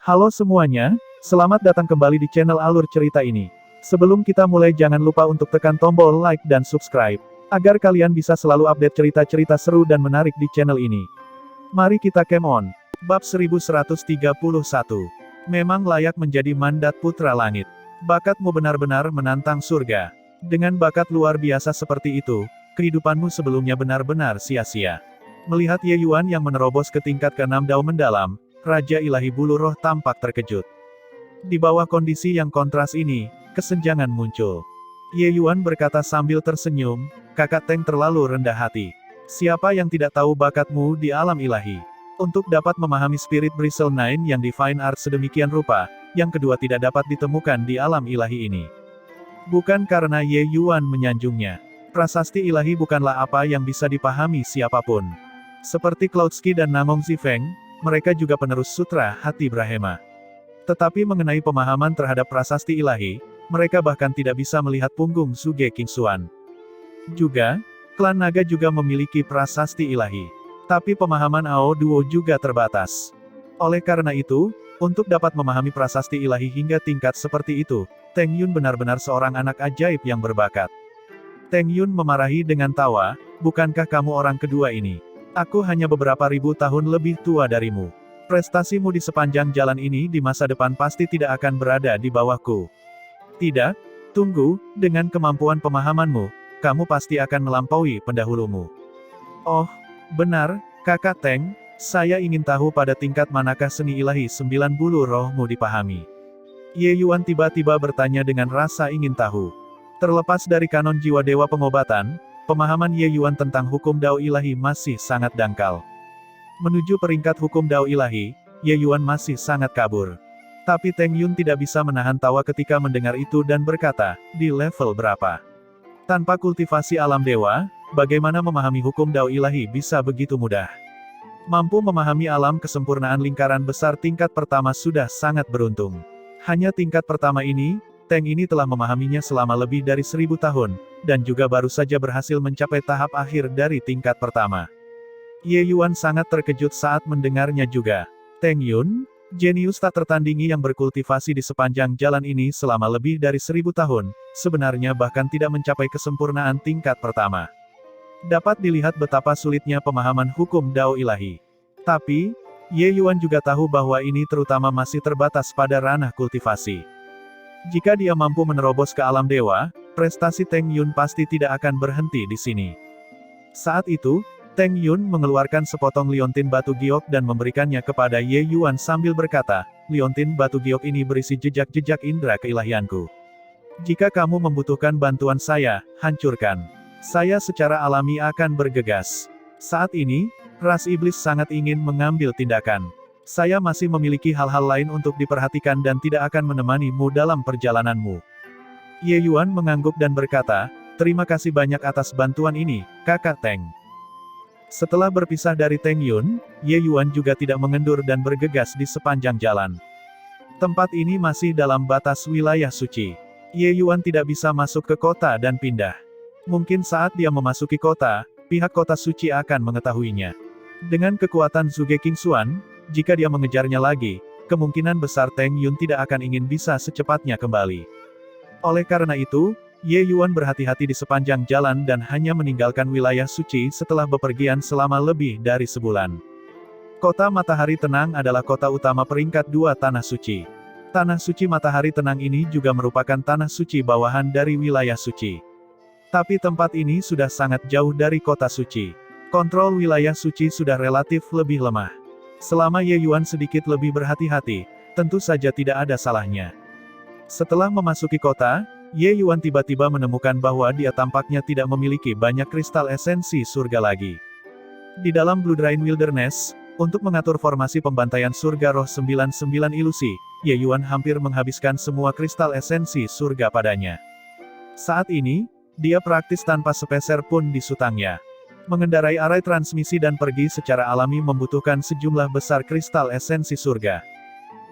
Halo semuanya, selamat datang kembali di channel Alur Cerita ini. Sebelum kita mulai jangan lupa untuk tekan tombol like dan subscribe, agar kalian bisa selalu update cerita-cerita seru dan menarik di channel ini. Mari kita game on. Bab 1131. Memang layak menjadi mandat putra langit. Bakatmu benar-benar menantang surga. Dengan bakat luar biasa seperti itu, kehidupanmu sebelumnya benar-benar sia-sia. Melihat Ye Yuan yang menerobos ke tingkat ke-6 Dao mendalam, Raja Ilahi Bulu Roh tampak terkejut. Di bawah kondisi yang kontras ini, kesenjangan muncul. Ye Yuan berkata sambil tersenyum, "Kakak Teng terlalu rendah hati. Siapa yang tidak tahu bakatmu di alam ilahi? Untuk dapat memahami spirit Bristle Nine yang Divine Art sedemikian rupa, yang kedua tidak dapat ditemukan di alam ilahi ini." Bukan karena Ye Yuan menyanjungnya. Prasasti ilahi bukanlah apa yang bisa dipahami siapapun. Seperti Cloudski dan Namong Zifeng, mereka juga penerus sutra hati Brahma. Tetapi mengenai pemahaman terhadap prasasti ilahi, mereka bahkan tidak bisa melihat punggung Suge Kingsuan. Juga, klan naga juga memiliki prasasti ilahi. Tapi pemahaman Ao Duo juga terbatas. Oleh karena itu, untuk dapat memahami prasasti ilahi hingga tingkat seperti itu, Teng Yun benar-benar seorang anak ajaib yang berbakat. Teng Yun memarahi dengan tawa, "Bukankah kamu orang kedua ini? Aku hanya beberapa ribu tahun lebih tua darimu. Prestasimu di sepanjang jalan ini di masa depan pasti tidak akan berada di bawahku." "Tidak, tunggu, dengan kemampuan pemahamanmu, kamu pasti akan melampaui pendahulumu." "Oh, benar, Kakak Teng, saya ingin tahu pada tingkat manakah seni ilahi 9 bulu rohmu dipahami." Ye Yuan tiba-tiba bertanya dengan rasa ingin tahu. Terlepas dari kanon jiwa dewa pengobatan, pemahaman Ye Yuan tentang hukum Dao ilahi masih sangat dangkal. Menuju peringkat hukum Dao ilahi, Ye Yuan masih sangat kabur. Tapi Teng Yun tidak bisa menahan tawa ketika mendengar itu dan berkata, "Di level berapa? Tanpa kultivasi alam dewa, bagaimana memahami hukum Dao ilahi bisa begitu mudah? Mampu memahami alam kesempurnaan lingkaran besar tingkat pertama sudah sangat beruntung. Hanya tingkat pertama ini, Teng ini telah memahaminya selama lebih dari 1000 tahun, dan juga baru saja berhasil mencapai tahap akhir dari tingkat pertama." Ye Yuan sangat terkejut saat mendengarnya juga. Teng Yun, jenius tak tertandingi yang berkultivasi di sepanjang jalan ini selama lebih dari 1000 tahun, sebenarnya bahkan tidak mencapai kesempurnaan tingkat pertama. Dapat dilihat betapa sulitnya pemahaman hukum Dao ilahi. Tapi, Ye Yuan juga tahu bahwa ini terutama masih terbatas pada ranah kultivasi. Jika dia mampu menerobos ke alam dewa, prestasi Teng Yun pasti tidak akan berhenti di sini. Saat itu, Teng Yun mengeluarkan sepotong liontin batu giok dan memberikannya kepada Ye Yuan sambil berkata, "Liontin batu giok ini berisi jejak-jejak indera keilahianku. Jika kamu membutuhkan bantuan saya, hancurkan. Saya secara alami akan bergegas. Saat ini, ras iblis sangat ingin mengambil tindakan. Saya masih memiliki hal-hal lain untuk diperhatikan dan tidak akan menemanimu dalam perjalananmu." Ye Yuan mengangguk dan berkata, "Terima kasih banyak atas bantuan ini, Kakak Teng." Setelah berpisah dari Teng Yun, Ye Yuan juga tidak mengendur dan bergegas di sepanjang jalan. Tempat ini masih dalam batas wilayah suci. Ye Yuan tidak bisa masuk ke kota dan pindah. Mungkin saat dia memasuki kota, pihak kota suci akan mengetahuinya. Dengan kekuatan Suge Kingsuan, jika dia mengejarnya lagi, kemungkinan besar Teng Yun tidak akan ingin bisa secepatnya kembali. Oleh karena itu, Ye Yuan berhati-hati di sepanjang jalan dan hanya meninggalkan wilayah suci setelah bepergian selama lebih dari sebulan. Kota Matahari Tenang adalah kota utama peringkat 2 Tanah Suci. Tanah Suci Matahari Tenang ini juga merupakan tanah suci bawahan dari wilayah suci. Tapi tempat ini sudah sangat jauh dari kota suci. Kontrol wilayah suci sudah relatif lebih lemah. Selama Ye Yuan sedikit lebih berhati-hati, tentu saja tidak ada salahnya. Setelah memasuki kota, Ye Yuan tiba-tiba menemukan bahwa dia tampaknya tidak memiliki banyak kristal esensi surga lagi. Di dalam Bloodline Wilderness, untuk mengatur formasi pembantaian surga roh 99 ilusi, Ye Yuan hampir menghabiskan semua kristal esensi surga padanya. Saat ini, dia praktis tanpa sepeser pun di sutangnya. Mengendarai arai transmisi dan pergi secara alami membutuhkan sejumlah besar kristal esensi surga.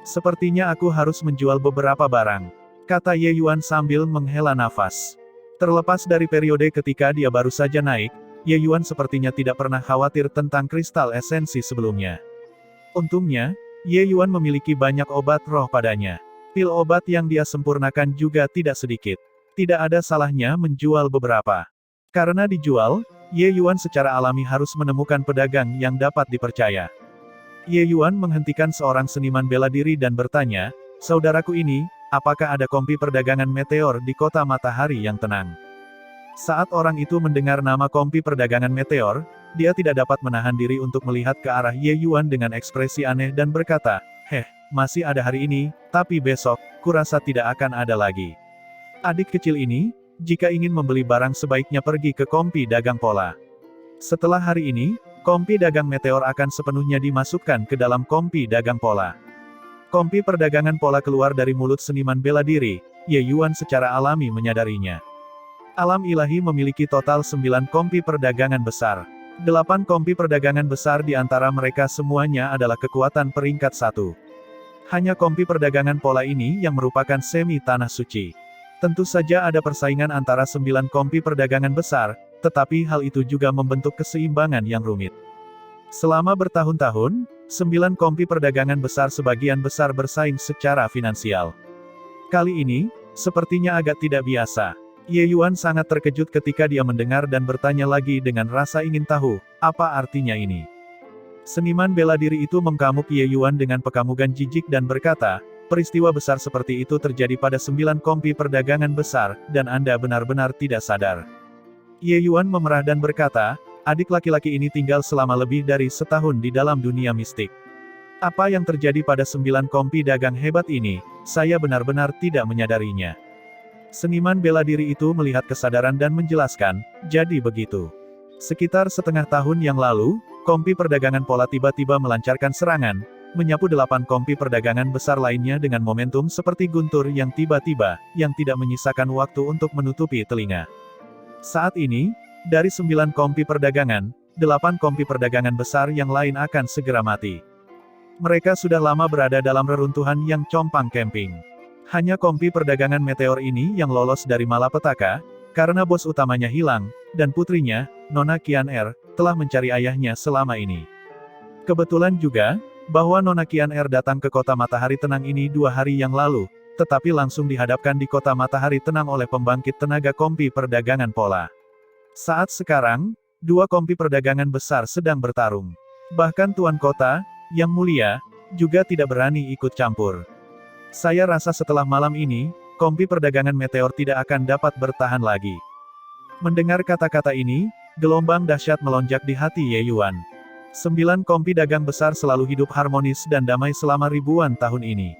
"Sepertinya aku harus menjual beberapa barang," kata Ye Yuan sambil menghela nafas. Terlepas dari periode ketika dia baru saja naik, Ye Yuan sepertinya tidak pernah khawatir tentang kristal esensi sebelumnya. Untungnya, Ye Yuan memiliki banyak obat roh padanya. Pil obat yang dia sempurnakan juga tidak sedikit. Tidak ada salahnya menjual beberapa. Karena dijual, Ye Yuan secara alami harus menemukan pedagang yang dapat dipercaya. Ye Yuan menghentikan seorang seniman bela diri dan bertanya, "Saudaraku ini, apakah ada kompi perdagangan meteor di kota matahari yang tenang?" Saat orang itu mendengar nama kompi perdagangan meteor, dia tidak dapat menahan diri untuk melihat ke arah Ye Yuan dengan ekspresi aneh dan berkata, masih ada hari ini, tapi besok, kurasa tidak akan ada lagi. Adik kecil ini, jika ingin membeli barang sebaiknya pergi ke kompi dagang pola. Setelah hari ini, kompi dagang meteor akan sepenuhnya dimasukkan ke dalam kompi dagang pola. Kompi perdagangan pola keluar dari mulut seniman bela diri, Ye Yuan secara alami menyadarinya. Alam ilahi memiliki total 9 kompi perdagangan besar. 8 kompi perdagangan besar di antara mereka semuanya adalah kekuatan peringkat 1. Hanya kompi perdagangan pola ini yang merupakan semi tanah suci. Tentu saja ada persaingan antara 9 kompi perdagangan besar, tetapi hal itu juga membentuk keseimbangan yang rumit. Selama bertahun-tahun, 9 kompi perdagangan besar sebagian besar bersaing secara finansial. Kali ini, sepertinya agak tidak biasa. Ye Yuan sangat terkejut ketika dia mendengar dan bertanya lagi dengan rasa ingin tahu, apa artinya ini? Seniman bela diri itu mengkamuk Ye Yuan dengan pekamugan jijik dan berkata, peristiwa besar seperti itu terjadi pada 9 kompi perdagangan besar, dan Anda benar-benar tidak sadar. Ye Yuan memerah dan berkata, adik laki-laki ini tinggal selama lebih dari setahun di dalam dunia mistik. Apa yang terjadi pada 9 kompi dagang hebat ini, saya benar-benar tidak menyadarinya. Seniman bela diri itu melihat kesadaran dan menjelaskan, jadi begitu. Sekitar setengah tahun yang lalu, kompi perdagangan pola tiba-tiba melancarkan serangan, menyapu 8 kompi perdagangan besar lainnya dengan momentum seperti guntur yang tiba-tiba, yang tidak menyisakan waktu untuk menutupi telinga. Saat ini, dari 9 kompi perdagangan, 8 kompi perdagangan besar yang lain akan segera mati. Mereka sudah lama berada dalam reruntuhan yang compang camping. Hanya kompi perdagangan meteor ini yang lolos dari malapetaka, karena bos utamanya hilang, dan putrinya, Nona Qian-er, telah mencari ayahnya selama ini. Kebetulan juga, bahwa Nona Qian-er datang ke kota matahari tenang ini 2 hari yang lalu, tetapi langsung dihadapkan di kota matahari tenang oleh pembangkit tenaga kompi perdagangan pola. Saat sekarang, 2 kompi perdagangan besar sedang bertarung. Bahkan Tuan Kota, Yang Mulia, juga tidak berani ikut campur. Saya rasa setelah malam ini, kompi perdagangan meteor tidak akan dapat bertahan lagi. Mendengar kata-kata ini, gelombang dahsyat melonjak di hati Ye Yuan. 9 kompi dagang besar selalu hidup harmonis dan damai selama ribuan tahun ini.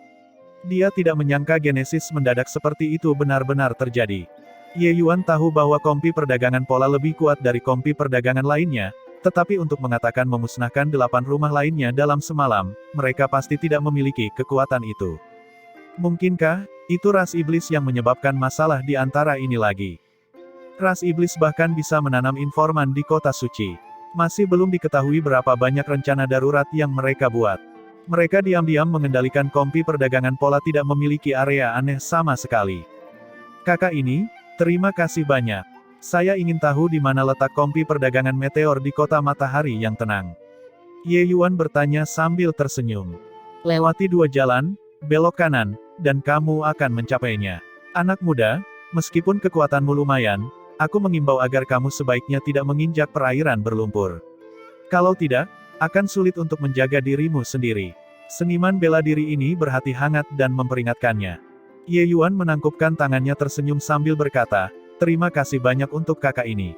Dia tidak menyangka genesis mendadak seperti itu benar-benar terjadi. Ye Yuan tahu bahwa kompi perdagangan pola lebih kuat dari kompi perdagangan lainnya, tetapi untuk mengatakan memusnahkan 8 rumah lainnya dalam semalam, mereka pasti tidak memiliki kekuatan itu. Mungkinkah itu ras iblis yang menyebabkan masalah di antara ini lagi? Ras iblis bahkan bisa menanam informan di kota suci. Masih belum diketahui berapa banyak rencana darurat yang mereka buat. Mereka diam-diam mengendalikan kompi perdagangan pola tidak memiliki area aneh sama sekali. Kakak ini, terima kasih banyak. Saya ingin tahu di mana letak kompi perdagangan meteor di kota matahari yang tenang. Ye Yuan bertanya sambil tersenyum. Lewati 2 jalan, belok kanan, dan kamu akan mencapainya. Anak muda, meskipun kekuatanmu lumayan, aku mengimbau agar kamu sebaiknya tidak menginjak perairan berlumpur. Kalau tidak, akan sulit untuk menjaga dirimu sendiri. Seniman bela diri ini berhati hangat dan memperingatkannya. Ye Yuan menangkupkan tangannya tersenyum sambil berkata, terima kasih banyak untuk kakak ini.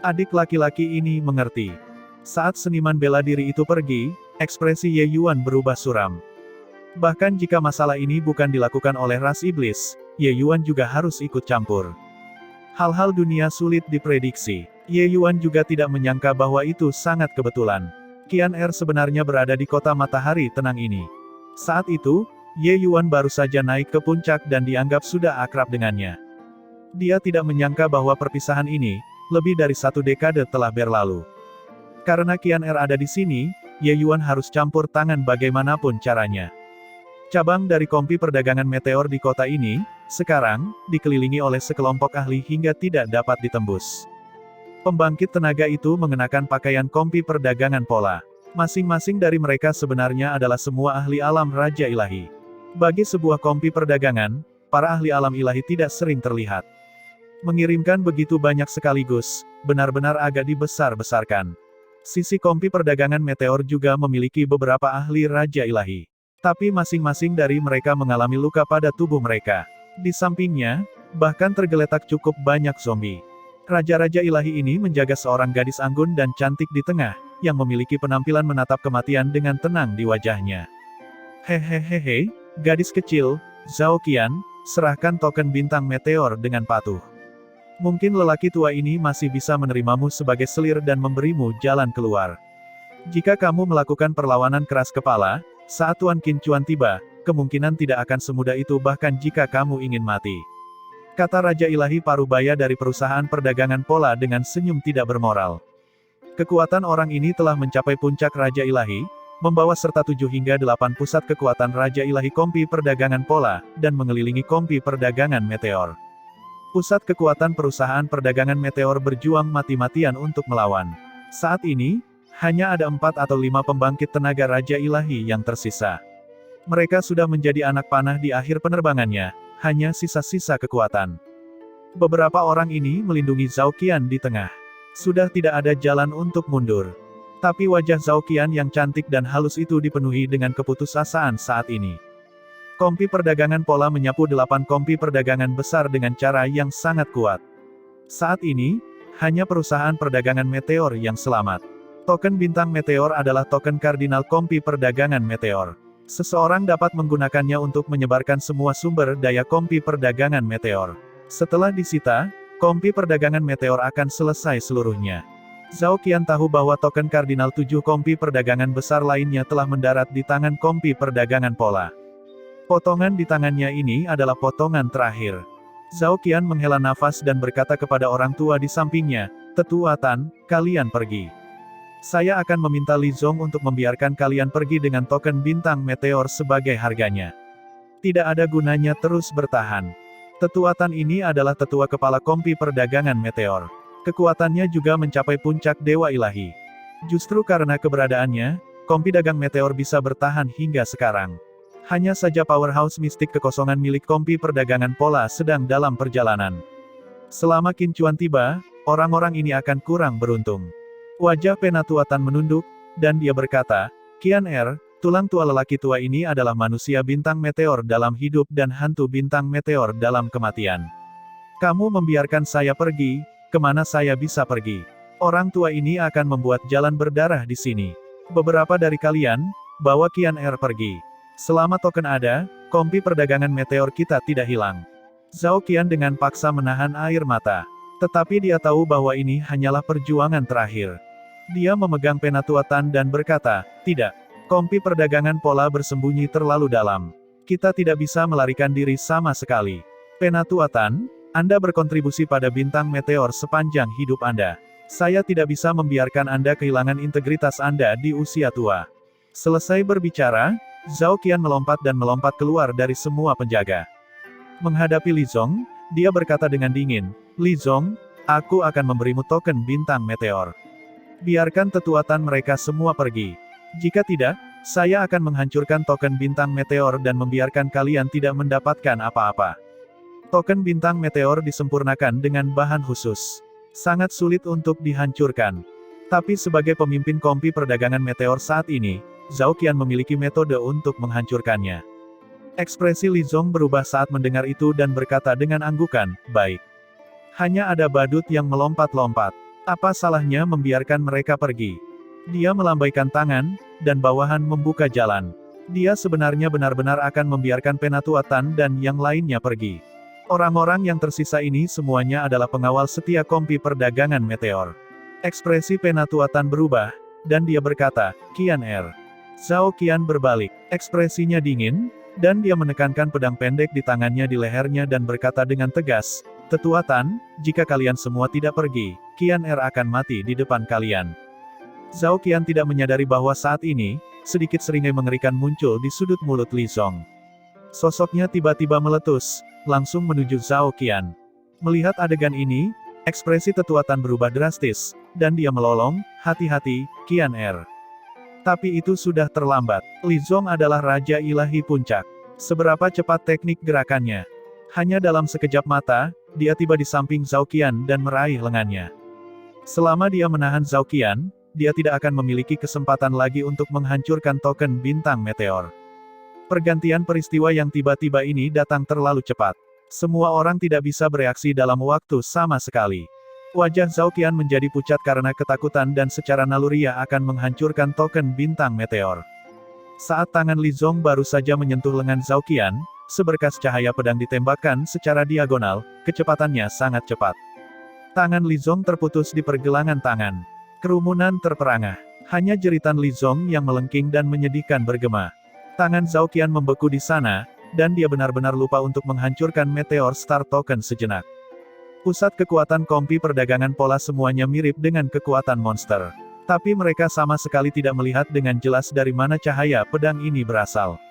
Adik laki-laki ini mengerti. Saat seniman bela diri itu pergi, ekspresi Ye Yuan berubah suram. Bahkan jika masalah ini bukan dilakukan oleh ras iblis, Ye Yuan juga harus ikut campur. Hal-hal dunia sulit diprediksi. Ye Yuan juga tidak menyangka bahwa itu sangat kebetulan. Qian-er sebenarnya berada di kota matahari tenang ini. Saat itu, Ye Yuan baru saja naik ke puncak dan dianggap sudah akrab dengannya. Dia tidak menyangka bahwa perpisahan ini, lebih dari 1 dekade telah berlalu. Karena Qian-er ada di sini, Ye Yuan harus campur tangan bagaimanapun caranya. Cabang dari kompi perdagangan meteor di kota ini, sekarang, dikelilingi oleh sekelompok ahli hingga tidak dapat ditembus. Pembangkit tenaga itu mengenakan pakaian kompi perdagangan pola. Masing-masing dari mereka sebenarnya adalah semua ahli alam Raja Ilahi. Bagi sebuah kompi perdagangan, para ahli alam ilahi tidak sering terlihat. Mengirimkan begitu banyak sekaligus, benar-benar agak dibesar-besarkan. Sisi kompi perdagangan meteor juga memiliki beberapa ahli Raja Ilahi. Tapi masing-masing dari mereka mengalami luka pada tubuh mereka. Di sampingnya, bahkan tergeletak cukup banyak zombie. Raja-raja ilahi ini menjaga seorang gadis anggun dan cantik di tengah, yang memiliki penampilan menatap kematian dengan tenang di wajahnya. Hehehehe, gadis kecil, Zhao Qian, serahkan token bintang meteor dengan patuh. Mungkin lelaki tua ini masih bisa menerimamu sebagai selir dan memberimu jalan keluar. Jika kamu melakukan perlawanan keras kepala, saat Tuan Qin Chuan tiba, kemungkinan tidak akan semudah itu bahkan jika kamu ingin mati. Kata Raja Ilahi Parubaya dari perusahaan perdagangan pola dengan senyum tidak bermoral. Kekuatan orang ini telah mencapai puncak Raja Ilahi, membawa serta 7 hingga 8 pusat kekuatan Raja Ilahi kompi perdagangan pola, dan mengelilingi kompi perdagangan meteor. Pusat kekuatan perusahaan perdagangan meteor berjuang mati-matian untuk melawan. Saat ini, hanya ada 4 atau 5 pembangkit tenaga Raja Ilahi yang tersisa. Mereka sudah menjadi anak panah di akhir penerbangannya, hanya sisa-sisa kekuatan. Beberapa orang ini melindungi Zhao Qian di tengah. Sudah tidak ada jalan untuk mundur. Tapi wajah Zhao Qian yang cantik dan halus itu dipenuhi dengan keputusasaan saat ini. Kompi perdagangan pola menyapu 8 kompi perdagangan besar dengan cara yang sangat kuat. Saat ini, hanya perusahaan perdagangan meteor yang selamat. Token bintang meteor adalah token kardinal kompi perdagangan meteor. Seseorang dapat menggunakannya untuk menyebarkan semua sumber daya kompi perdagangan meteor. Setelah disita, kompi perdagangan meteor akan selesai seluruhnya. Zhao Qian tahu bahwa token kardinal 7 kompi perdagangan besar lainnya telah mendarat di tangan kompi perdagangan pola. Potongan di tangannya ini adalah potongan terakhir. Zhao Qian menghela nafas dan berkata kepada orang tua di sampingnya, "Tetua Tan, kalian pergi. Saya akan meminta Li Zong untuk membiarkan kalian pergi dengan token bintang meteor sebagai harganya. Tidak ada gunanya terus bertahan." Tetua Tan ini adalah tetua kepala kompi perdagangan meteor. Kekuatannya juga mencapai puncak dewa ilahi. Justru karena keberadaannya, kompi dagang meteor bisa bertahan hingga sekarang. Hanya saja powerhouse mistik kekosongan milik kompi perdagangan pola sedang dalam perjalanan. Selama Qin Chuan tiba, orang-orang ini akan kurang beruntung. Wajah Penatua Tan menunduk, dan dia berkata, "Qian tulang tua lelaki tua ini adalah manusia bintang meteor dalam hidup dan hantu bintang meteor dalam kematian. Kamu membiarkan saya pergi, kemana saya bisa pergi? Orang tua ini akan membuat jalan berdarah di sini. Beberapa dari kalian, bawa Qian pergi. Selama token ada, kompi perdagangan meteor kita tidak hilang." Zhao Qian dengan paksa menahan air mata. Tetapi dia tahu bahwa ini hanyalah perjuangan terakhir. Dia memegang Penatua Tan dan berkata, "Tidak. Kompi perdagangan pola bersembunyi terlalu dalam. Kita tidak bisa melarikan diri sama sekali. Penatua Tan, Anda berkontribusi pada bintang meteor sepanjang hidup Anda. Saya tidak bisa membiarkan Anda kehilangan integritas Anda di usia tua." Selesai berbicara, Zhao Qian melompat dan melompat keluar dari semua penjaga. Menghadapi Li Zong, dia berkata dengan dingin, "Li Zong, aku akan memberimu token bintang meteor. Biarkan Tetua Tan mereka semua pergi. Jika tidak, saya akan menghancurkan token bintang meteor dan membiarkan kalian tidak mendapatkan apa-apa." Token bintang meteor disempurnakan dengan bahan khusus. Sangat sulit untuk dihancurkan. Tapi sebagai pemimpin kompi perdagangan meteor saat ini, Zhao Qian memiliki metode untuk menghancurkannya. Ekspresi Li Zong berubah saat mendengar itu dan berkata dengan anggukan, "Baik. Hanya ada badut yang melompat-lompat. Apa salahnya membiarkan mereka pergi?" Dia melambaikan tangan, dan bawahan membuka jalan. Dia sebenarnya benar-benar akan membiarkan Penatua Tan dan yang lainnya pergi. Orang-orang yang tersisa ini semuanya adalah pengawal setia kompi perdagangan meteor. Ekspresi Penatua Tan berubah, dan dia berkata, "Qian Zhao Qian berbalik. Ekspresinya dingin, dan dia menekankan pedang pendek di tangannya di lehernya dan berkata dengan tegas, "Tetua Tan, jika kalian semua tidak pergi, Qian akan mati di depan kalian." Zhao Qian tidak menyadari bahwa saat ini, sedikit seringai mengerikan muncul di sudut mulut Li Zong. Sosoknya tiba-tiba meletus, langsung menuju Zhao Qian. Melihat adegan ini, ekspresi Tetua Tan berubah drastis, dan dia melolong, "Hati-hati, Qian Tapi itu sudah terlambat. Li Zong adalah Raja Ilahi Puncak. Seberapa cepat teknik gerakannya? Hanya dalam sekejap mata, dia tiba di samping Zhao Qian dan meraih lengannya. Selama dia menahan Zhao Qian, dia tidak akan memiliki kesempatan lagi untuk menghancurkan token bintang meteor. Pergantian peristiwa yang tiba-tiba ini datang terlalu cepat. Semua orang tidak bisa bereaksi dalam waktu sama sekali. Wajah Zhao Qian menjadi pucat karena ketakutan dan secara naluriah akan menghancurkan token bintang meteor. Saat tangan Li Zong baru saja menyentuh lengan Zhao Qian, seberkas cahaya pedang ditembakkan secara diagonal, kecepatannya sangat cepat. Tangan Li Zong terputus di pergelangan tangan. Kerumunan terperangah. Hanya jeritan Li Zong yang melengking dan menyedihkan bergema. Tangan Zhao Qian membeku di sana, dan dia benar-benar lupa untuk menghancurkan Meteor Star Token sejenak. Pusat kekuatan kompi perdagangan pola semuanya mirip dengan kekuatan monster. Tapi mereka sama sekali tidak melihat dengan jelas dari mana cahaya pedang ini berasal.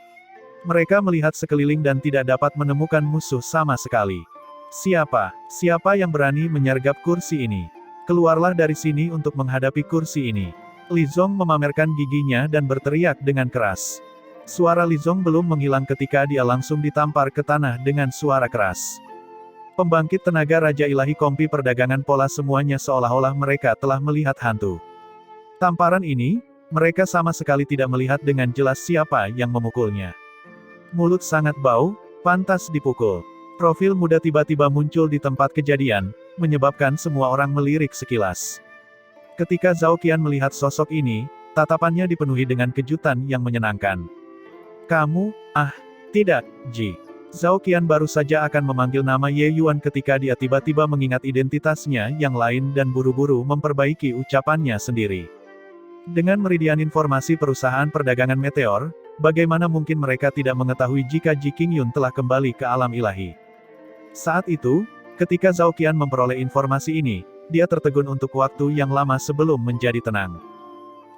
Mereka melihat sekeliling dan tidak dapat menemukan musuh sama sekali. Siapa yang berani menyergap kursi ini? Keluarlah dari sini untuk menghadapi kursi ini. Li Zong memamerkan giginya dan berteriak dengan keras. Suara Li Zong belum menghilang ketika dia langsung ditampar ke tanah dengan suara keras. Pembangkit tenaga Raja Ilahi kompi perdagangan pola semuanya seolah-olah mereka telah melihat hantu. Tamparan ini, mereka sama sekali tidak melihat dengan jelas siapa yang memukulnya. Mulut sangat bau, pantas dipukul. Profil muda tiba-tiba muncul di tempat kejadian, menyebabkan semua orang melirik sekilas. Ketika Zhao Qian melihat sosok ini, tatapannya dipenuhi dengan kejutan yang menyenangkan. Kamu, tidak, Ji. Zhao Qian baru saja akan memanggil nama Ye Yuan ketika dia tiba-tiba mengingat identitasnya yang lain dan buru-buru memperbaiki ucapannya sendiri. Dengan meridian informasi perusahaan perdagangan meteor, bagaimana mungkin mereka tidak mengetahui jika Ji Qingyun telah kembali ke alam ilahi. Saat itu, ketika Zhao Qian memperoleh informasi ini, dia tertegun untuk waktu yang lama sebelum menjadi tenang.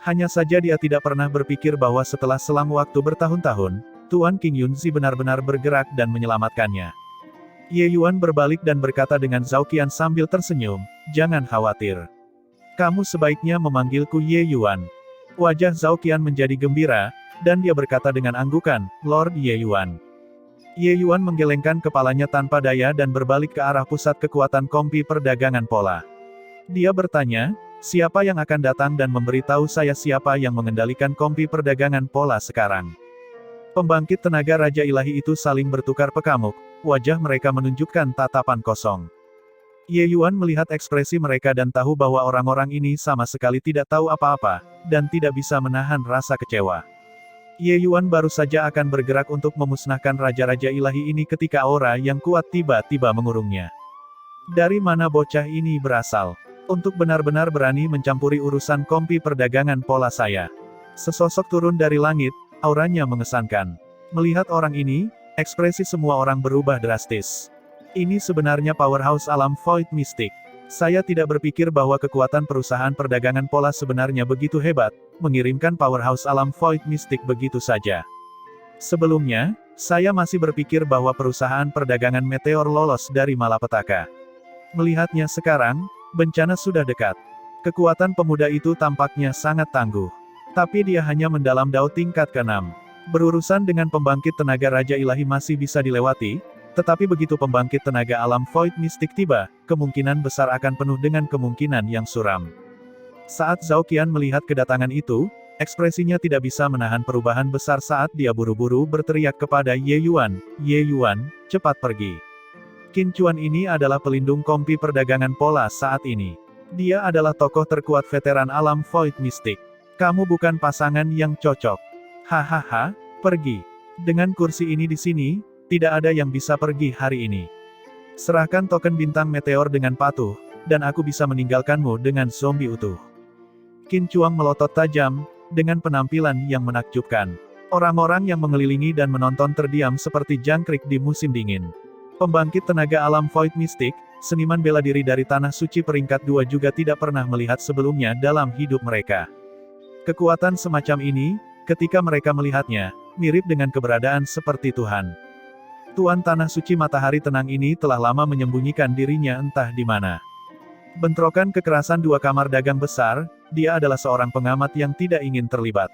Hanya saja dia tidak pernah berpikir bahwa setelah selang waktu bertahun-tahun, Tuan Qingyun Zi benar-benar bergerak dan menyelamatkannya. Ye Yuan berbalik dan berkata dengan Zhao Qian sambil tersenyum, "Jangan khawatir. Kamu sebaiknya memanggilku Ye Yuan." Wajah Zhao Qian menjadi gembira, dan dia berkata dengan anggukan, "Lord Ye Yuan." Ye Yuan menggelengkan kepalanya tanpa daya dan berbalik ke arah pusat kekuatan kompi perdagangan pola. Dia bertanya, "Siapa yang akan datang dan memberitahu saya siapa yang mengendalikan kompi perdagangan pola sekarang?" Pembangkit tenaga Raja Ilahi itu saling bertukar pekamuk, wajah mereka menunjukkan tatapan kosong. Ye Yuan melihat ekspresi mereka dan tahu bahwa orang-orang ini sama sekali tidak tahu apa-apa, dan tidak bisa menahan rasa kecewa. Ye Yuan baru saja akan bergerak untuk memusnahkan Raja-Raja Ilahi ini ketika aura yang kuat tiba-tiba mengurungnya. Dari mana bocah ini berasal? Untuk benar-benar berani mencampuri urusan kompi perdagangan pola saya. Sesosok turun dari langit, auranya mengesankan. Melihat orang ini, ekspresi semua orang berubah drastis. Ini sebenarnya powerhouse alam Void Mystic. Saya tidak berpikir bahwa kekuatan perusahaan perdagangan pola sebenarnya begitu hebat, mengirimkan powerhouse alam Void Mystic begitu saja. Sebelumnya, saya masih berpikir bahwa perusahaan perdagangan meteor lolos dari malapetaka. Melihatnya sekarang, bencana sudah dekat. Kekuatan pemuda itu tampaknya sangat tangguh. Tapi dia hanya mendalam Dao tingkat ke-6. Berurusan dengan pembangkit tenaga Raja Ilahi masih bisa dilewati, tetapi begitu pembangkit tenaga alam Void Mystic tiba, kemungkinan besar akan penuh dengan kemungkinan yang suram. Saat Zhao Qian melihat kedatangan itu, ekspresinya tidak bisa menahan perubahan besar saat dia buru-buru berteriak kepada Ye Yuan, "Ye Yuan, cepat pergi." Qin Chuan ini adalah pelindung kompi perdagangan pola saat ini. Dia adalah tokoh terkuat veteran alam Void Mystic. Kamu bukan pasangan yang cocok. Hahaha, pergi. Dengan kursi ini di sini, tidak ada yang bisa pergi hari ini. Serahkan token bintang meteor dengan patuh, dan aku bisa meninggalkanmu dengan zombie utuh. Qin Chuan melotot tajam, dengan penampilan yang menakjubkan. Orang-orang yang mengelilingi dan menonton terdiam seperti jangkrik di musim dingin. Pembangkit tenaga alam Void Mystic, seniman bela diri dari Tanah Suci peringkat 2 juga tidak pernah melihat sebelumnya dalam hidup mereka. Kekuatan semacam ini, ketika mereka melihatnya, mirip dengan keberadaan seperti Tuhan. Tuan Tanah Suci Matahari Tenang ini telah lama menyembunyikan dirinya entah di mana. Bentrokan kekerasan dua kamar dagang besar, dia adalah seorang pengamat yang tidak ingin terlibat.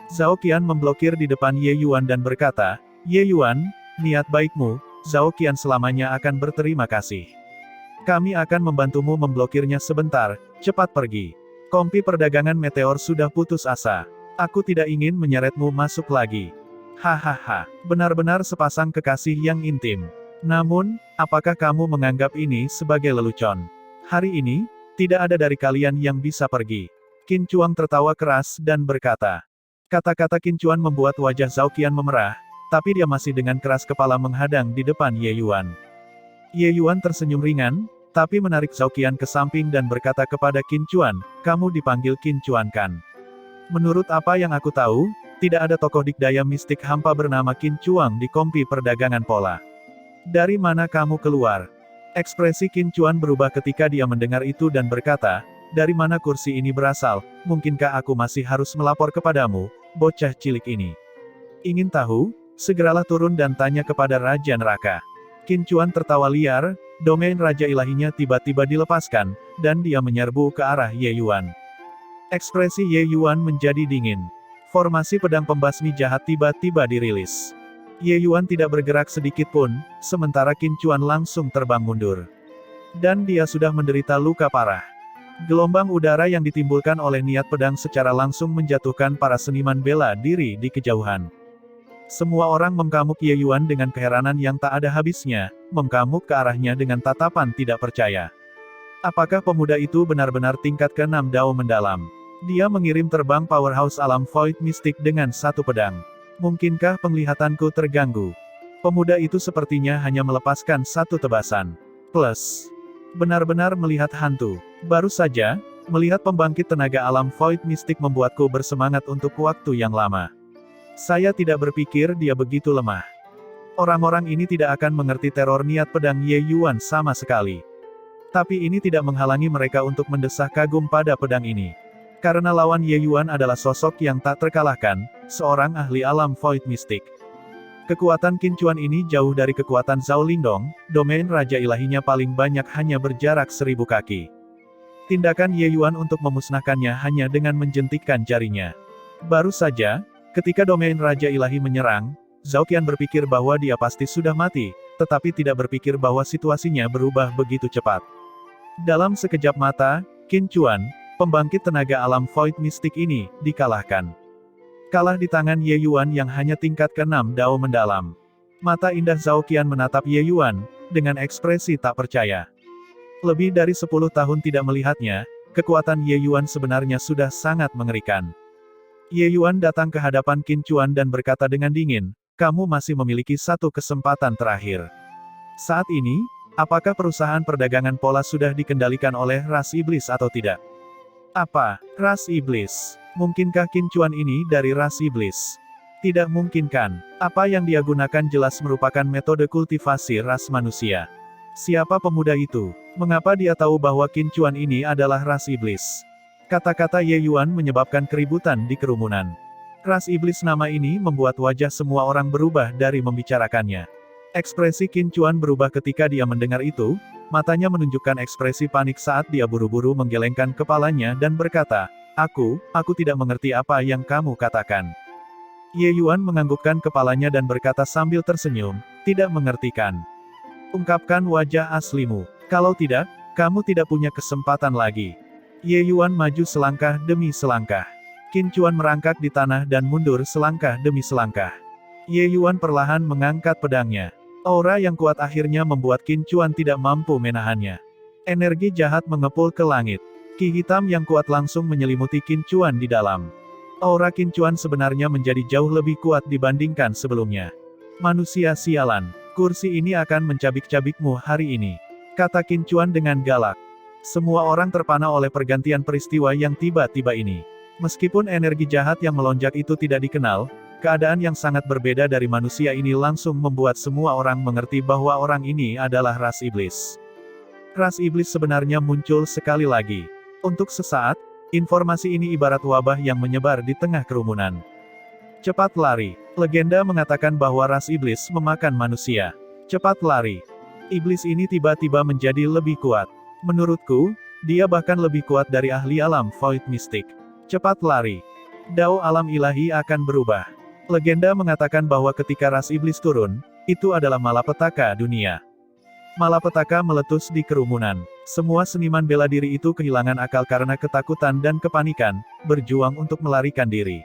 Zhao Qian memblokir di depan Ye Yuan dan berkata, "Ye Yuan, niat baikmu, Zhao Qian selamanya akan berterima kasih. Kami akan membantumu memblokirnya sebentar, cepat pergi. Kompi perdagangan meteor sudah putus asa. Aku tidak ingin menyeretmu masuk lagi." Hahaha, benar-benar sepasang kekasih yang intim. Namun, apakah kamu menganggap ini sebagai lelucon? Hari ini, tidak ada dari kalian yang bisa pergi. Qin Chuan tertawa keras dan berkata. Kata-kata Qin Chuan membuat wajah Zhao Qian memerah, tapi dia masih dengan keras kepala menghadang di depan Ye Yuan. Ye Yuan tersenyum ringan, tapi menarik Zhao Qian ke samping dan berkata kepada Qin Chuan, "Kamu dipanggil Qin Chuan kan? Menurut apa yang aku tahu, tidak ada tokoh dikdaya mistik hampa bernama Qin Chuan di kompi perdagangan pola. Dari mana kamu keluar?" Ekspresi Qin Chuan berubah ketika dia mendengar itu dan berkata, "Dari mana kursi ini berasal? Mungkinkah aku masih harus melapor kepadamu, bocah cilik ini? Ingin tahu? Segeralah turun dan tanya kepada Raja Neraka." Qin Chuan tertawa liar, domain Raja Ilahinya tiba-tiba dilepaskan, dan dia menyerbu ke arah Ye Yuan. Ekspresi Ye Yuan menjadi dingin. Formasi pedang pembasmi jahat tiba-tiba dirilis. Ye Yuan tidak bergerak sedikit pun, sementara Qin Chuan langsung terbang mundur. Dan dia sudah menderita luka parah. Gelombang udara yang ditimbulkan oleh niat pedang secara langsung menjatuhkan para seniman bela diri di kejauhan. Semua orang mengkamuk Ye Yuan dengan keheranan yang tak ada habisnya, mengkamuk ke arahnya dengan tatapan tidak percaya. Apakah pemuda itu benar-benar tingkat ke-6 Dao mendalam? Dia mengirim terbang powerhouse alam Void Mystic dengan satu pedang. Mungkinkah penglihatanku terganggu? Pemuda itu sepertinya hanya melepaskan satu tebasan. Plus, benar-benar melihat hantu. Baru saja, melihat pembangkit tenaga alam Void Mystic membuatku bersemangat untuk waktu yang lama. Saya tidak berpikir dia begitu lemah. Orang-orang ini tidak akan mengerti teror niat pedang Ye Yuan sama sekali. Tapi ini tidak menghalangi mereka untuk mendesak kagum pada pedang ini. Karena lawan Ye Yuan adalah sosok yang tak terkalahkan, seorang ahli alam Void Mystic. Kekuatan Qin Chuan ini jauh dari kekuatan Zhao Lindong, domain Raja Ilahinya paling banyak hanya berjarak 1000 kaki. Tindakan Ye Yuan untuk memusnahkannya hanya dengan menjentikkan jarinya. Baru saja, ketika domain Raja Ilahi menyerang, Zhao Qian berpikir bahwa dia pasti sudah mati, tetapi tidak berpikir bahwa situasinya berubah begitu cepat. Dalam sekejap mata, Qin Chuan, pembangkit tenaga alam Void Mystic ini, dikalahkan. Kalah di tangan Ye Yuan yang hanya tingkat ke-6 Dao mendalam. Mata indah Zhao Qian menatap Ye Yuan, dengan ekspresi tak percaya. Lebih dari 10 tahun tidak melihatnya, kekuatan Ye Yuan sebenarnya sudah sangat mengerikan. Ye Yuan datang ke hadapan Qin Chuan dan berkata dengan dingin, "Kamu masih memiliki satu kesempatan terakhir. Saat ini, apakah perusahaan perdagangan pola sudah dikendalikan oleh ras iblis atau tidak?" Apa? Ras iblis? Mungkinkah Qin Chuan ini dari ras iblis? Tidak mungkin kan? Apa yang dia gunakan jelas merupakan metode kultivasi ras manusia. Siapa pemuda itu? Mengapa dia tahu bahwa Qin Chuan ini adalah ras iblis? Kata-kata Ye Yuan menyebabkan keributan di kerumunan. Ras iblis nama ini membuat wajah semua orang berubah dari membicarakannya. Ekspresi Qin Chuan berubah ketika dia mendengar itu, matanya menunjukkan ekspresi panik saat dia buru-buru menggelengkan kepalanya dan berkata, aku tidak mengerti apa yang kamu katakan." Ye Yuan menganggukkan kepalanya dan berkata sambil tersenyum, "Tidak mengerti kan? Ungkapkan wajah aslimu. Kalau tidak, kamu tidak punya kesempatan lagi." Ye Yuan maju selangkah demi selangkah. Qin Chuan merangkak di tanah dan mundur selangkah demi selangkah. Ye Yuan perlahan mengangkat pedangnya. Aura yang kuat akhirnya membuat Qin Chuan tidak mampu menahannya. Energi jahat mengepul ke langit. Ki hitam yang kuat langsung menyelimuti Qin Chuan di dalam. Aura Qin Chuan sebenarnya menjadi jauh lebih kuat dibandingkan sebelumnya. "Manusia sialan, kursi ini akan mencabik-cabikmu hari ini," kata Qin Chuan dengan galak. Semua orang terpana oleh pergantian peristiwa yang tiba-tiba ini. Meskipun energi jahat yang melonjak itu tidak dikenal, keadaan yang sangat berbeda dari manusia ini langsung membuat semua orang mengerti bahwa orang ini adalah ras iblis. Ras iblis sebenarnya muncul sekali lagi. Untuk sesaat, informasi ini ibarat wabah yang menyebar di tengah kerumunan. Cepat lari. Legenda mengatakan bahwa ras iblis memakan manusia. Cepat lari. Iblis ini tiba-tiba menjadi lebih kuat. Menurutku, dia bahkan lebih kuat dari ahli alam Void Mystic. Cepat lari. Dao alam ilahi akan berubah. Legenda mengatakan bahwa ketika ras iblis turun, itu adalah malapetaka dunia. Malapetaka meletus di kerumunan. Semua seniman bela diri itu kehilangan akal karena ketakutan dan kepanikan, berjuang untuk melarikan diri.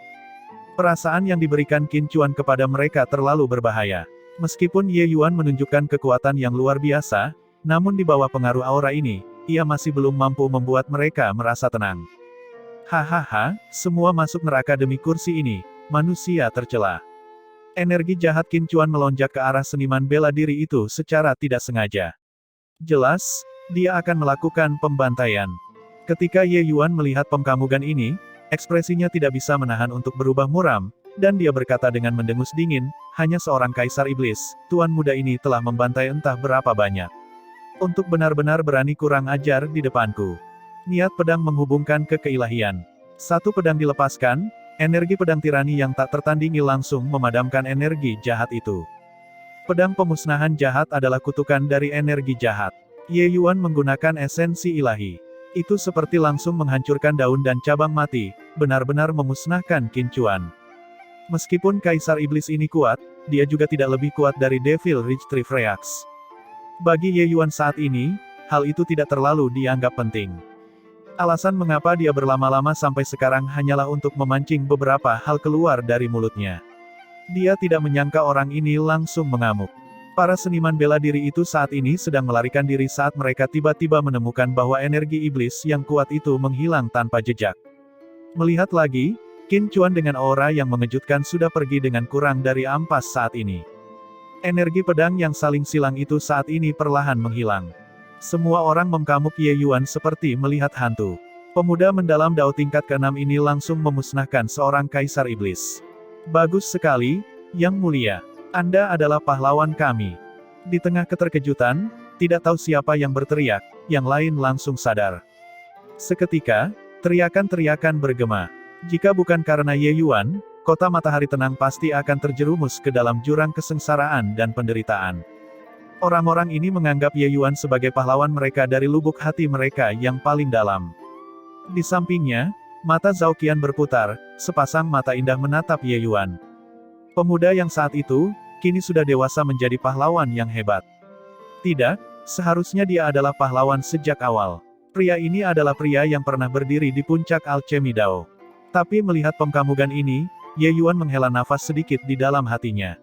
Perasaan yang diberikan Qin Chuan kepada mereka terlalu berbahaya. Meskipun Ye Yuan menunjukkan kekuatan yang luar biasa, namun di bawah pengaruh aura ini, ia masih belum mampu membuat mereka merasa tenang. Hahaha, semua masuk neraka demi kursi ini, manusia tercela. Energi jahat Qin Chuan melonjak ke arah seniman bela diri itu secara tidak sengaja. Jelas, dia akan melakukan pembantaian. Ketika Ye Yuan melihat pemkamugan ini, ekspresinya tidak bisa menahan untuk berubah muram, dan dia berkata dengan mendengus dingin, hanya seorang kaisar iblis, tuan muda ini telah membantai entah berapa banyak. Untuk benar-benar berani kurang ajar di depanku. Niat pedang menghubungkan ke keilahian. Satu pedang dilepaskan, energi pedang tirani yang tak tertandingi langsung memadamkan energi jahat itu. Pedang pemusnahan jahat adalah kutukan dari energi jahat. Ye Yuan menggunakan esensi ilahi. Itu seperti langsung menghancurkan daun dan cabang mati, benar-benar memusnahkan Qin Chuan. Meskipun Kaisar Iblis ini kuat, dia juga tidak lebih kuat dari Devil Ridge Tree Freax. Bagi Ye Yuan saat ini, hal itu tidak terlalu dianggap penting. Alasan mengapa dia berlama-lama sampai sekarang hanyalah untuk memancing beberapa hal keluar dari mulutnya. Dia tidak menyangka orang ini langsung mengamuk. Para seniman bela diri itu saat ini sedang melarikan diri saat mereka tiba-tiba menemukan bahwa energi iblis yang kuat itu menghilang tanpa jejak. Melihat lagi, Qin Chuan dengan aura yang mengejutkan sudah pergi dengan kurang dari ampas saat ini. Energi pedang yang saling silang itu saat ini perlahan menghilang. Semua orang mengkamuk Ye Yuan seperti melihat hantu. Pemuda mendalam Dao tingkat ke-6 ini langsung memusnahkan seorang kaisar iblis. Bagus sekali, Yang Mulia. Anda adalah pahlawan kami. Di tengah keterkejutan, tidak tahu siapa yang berteriak, yang lain langsung sadar. Seketika, teriakan-teriakan bergema. Jika bukan karena Ye Yuan, kota matahari tenang pasti akan terjerumus ke dalam jurang kesengsaraan dan penderitaan. Orang-orang ini menganggap Ye Yuan sebagai pahlawan mereka dari lubuk hati mereka yang paling dalam. Di sampingnya, mata Zhao Qian berputar, sepasang mata indah menatap Ye Yuan. Pemuda yang saat itu, kini sudah dewasa menjadi pahlawan yang hebat. Tidak, seharusnya dia adalah pahlawan sejak awal. Pria ini adalah pria yang pernah berdiri di puncak alchemy Dao. Tapi melihat pemkamugan ini, Ye Yuan menghela nafas sedikit di dalam hatinya.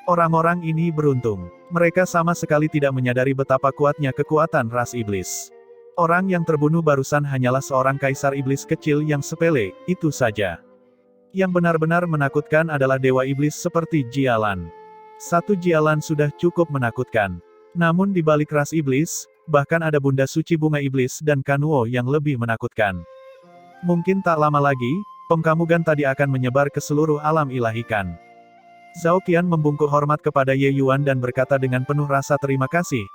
Orang-orang ini beruntung. Mereka sama sekali tidak menyadari betapa kuatnya kekuatan ras iblis. Orang yang terbunuh barusan hanyalah seorang kaisar iblis kecil yang sepele, itu saja. Yang benar-benar menakutkan adalah dewa iblis seperti Jialan. Satu Jialan sudah cukup menakutkan. Namun di balik ras iblis, bahkan ada Bunda Suci Bunga Iblis dan Kanuo yang lebih menakutkan. Mungkin tak lama lagi, pemkamugan tadi akan menyebar ke seluruh alam ilahikan. Zhao Qian membungkuk hormat kepada Ye Yuan dan berkata dengan penuh rasa terima kasih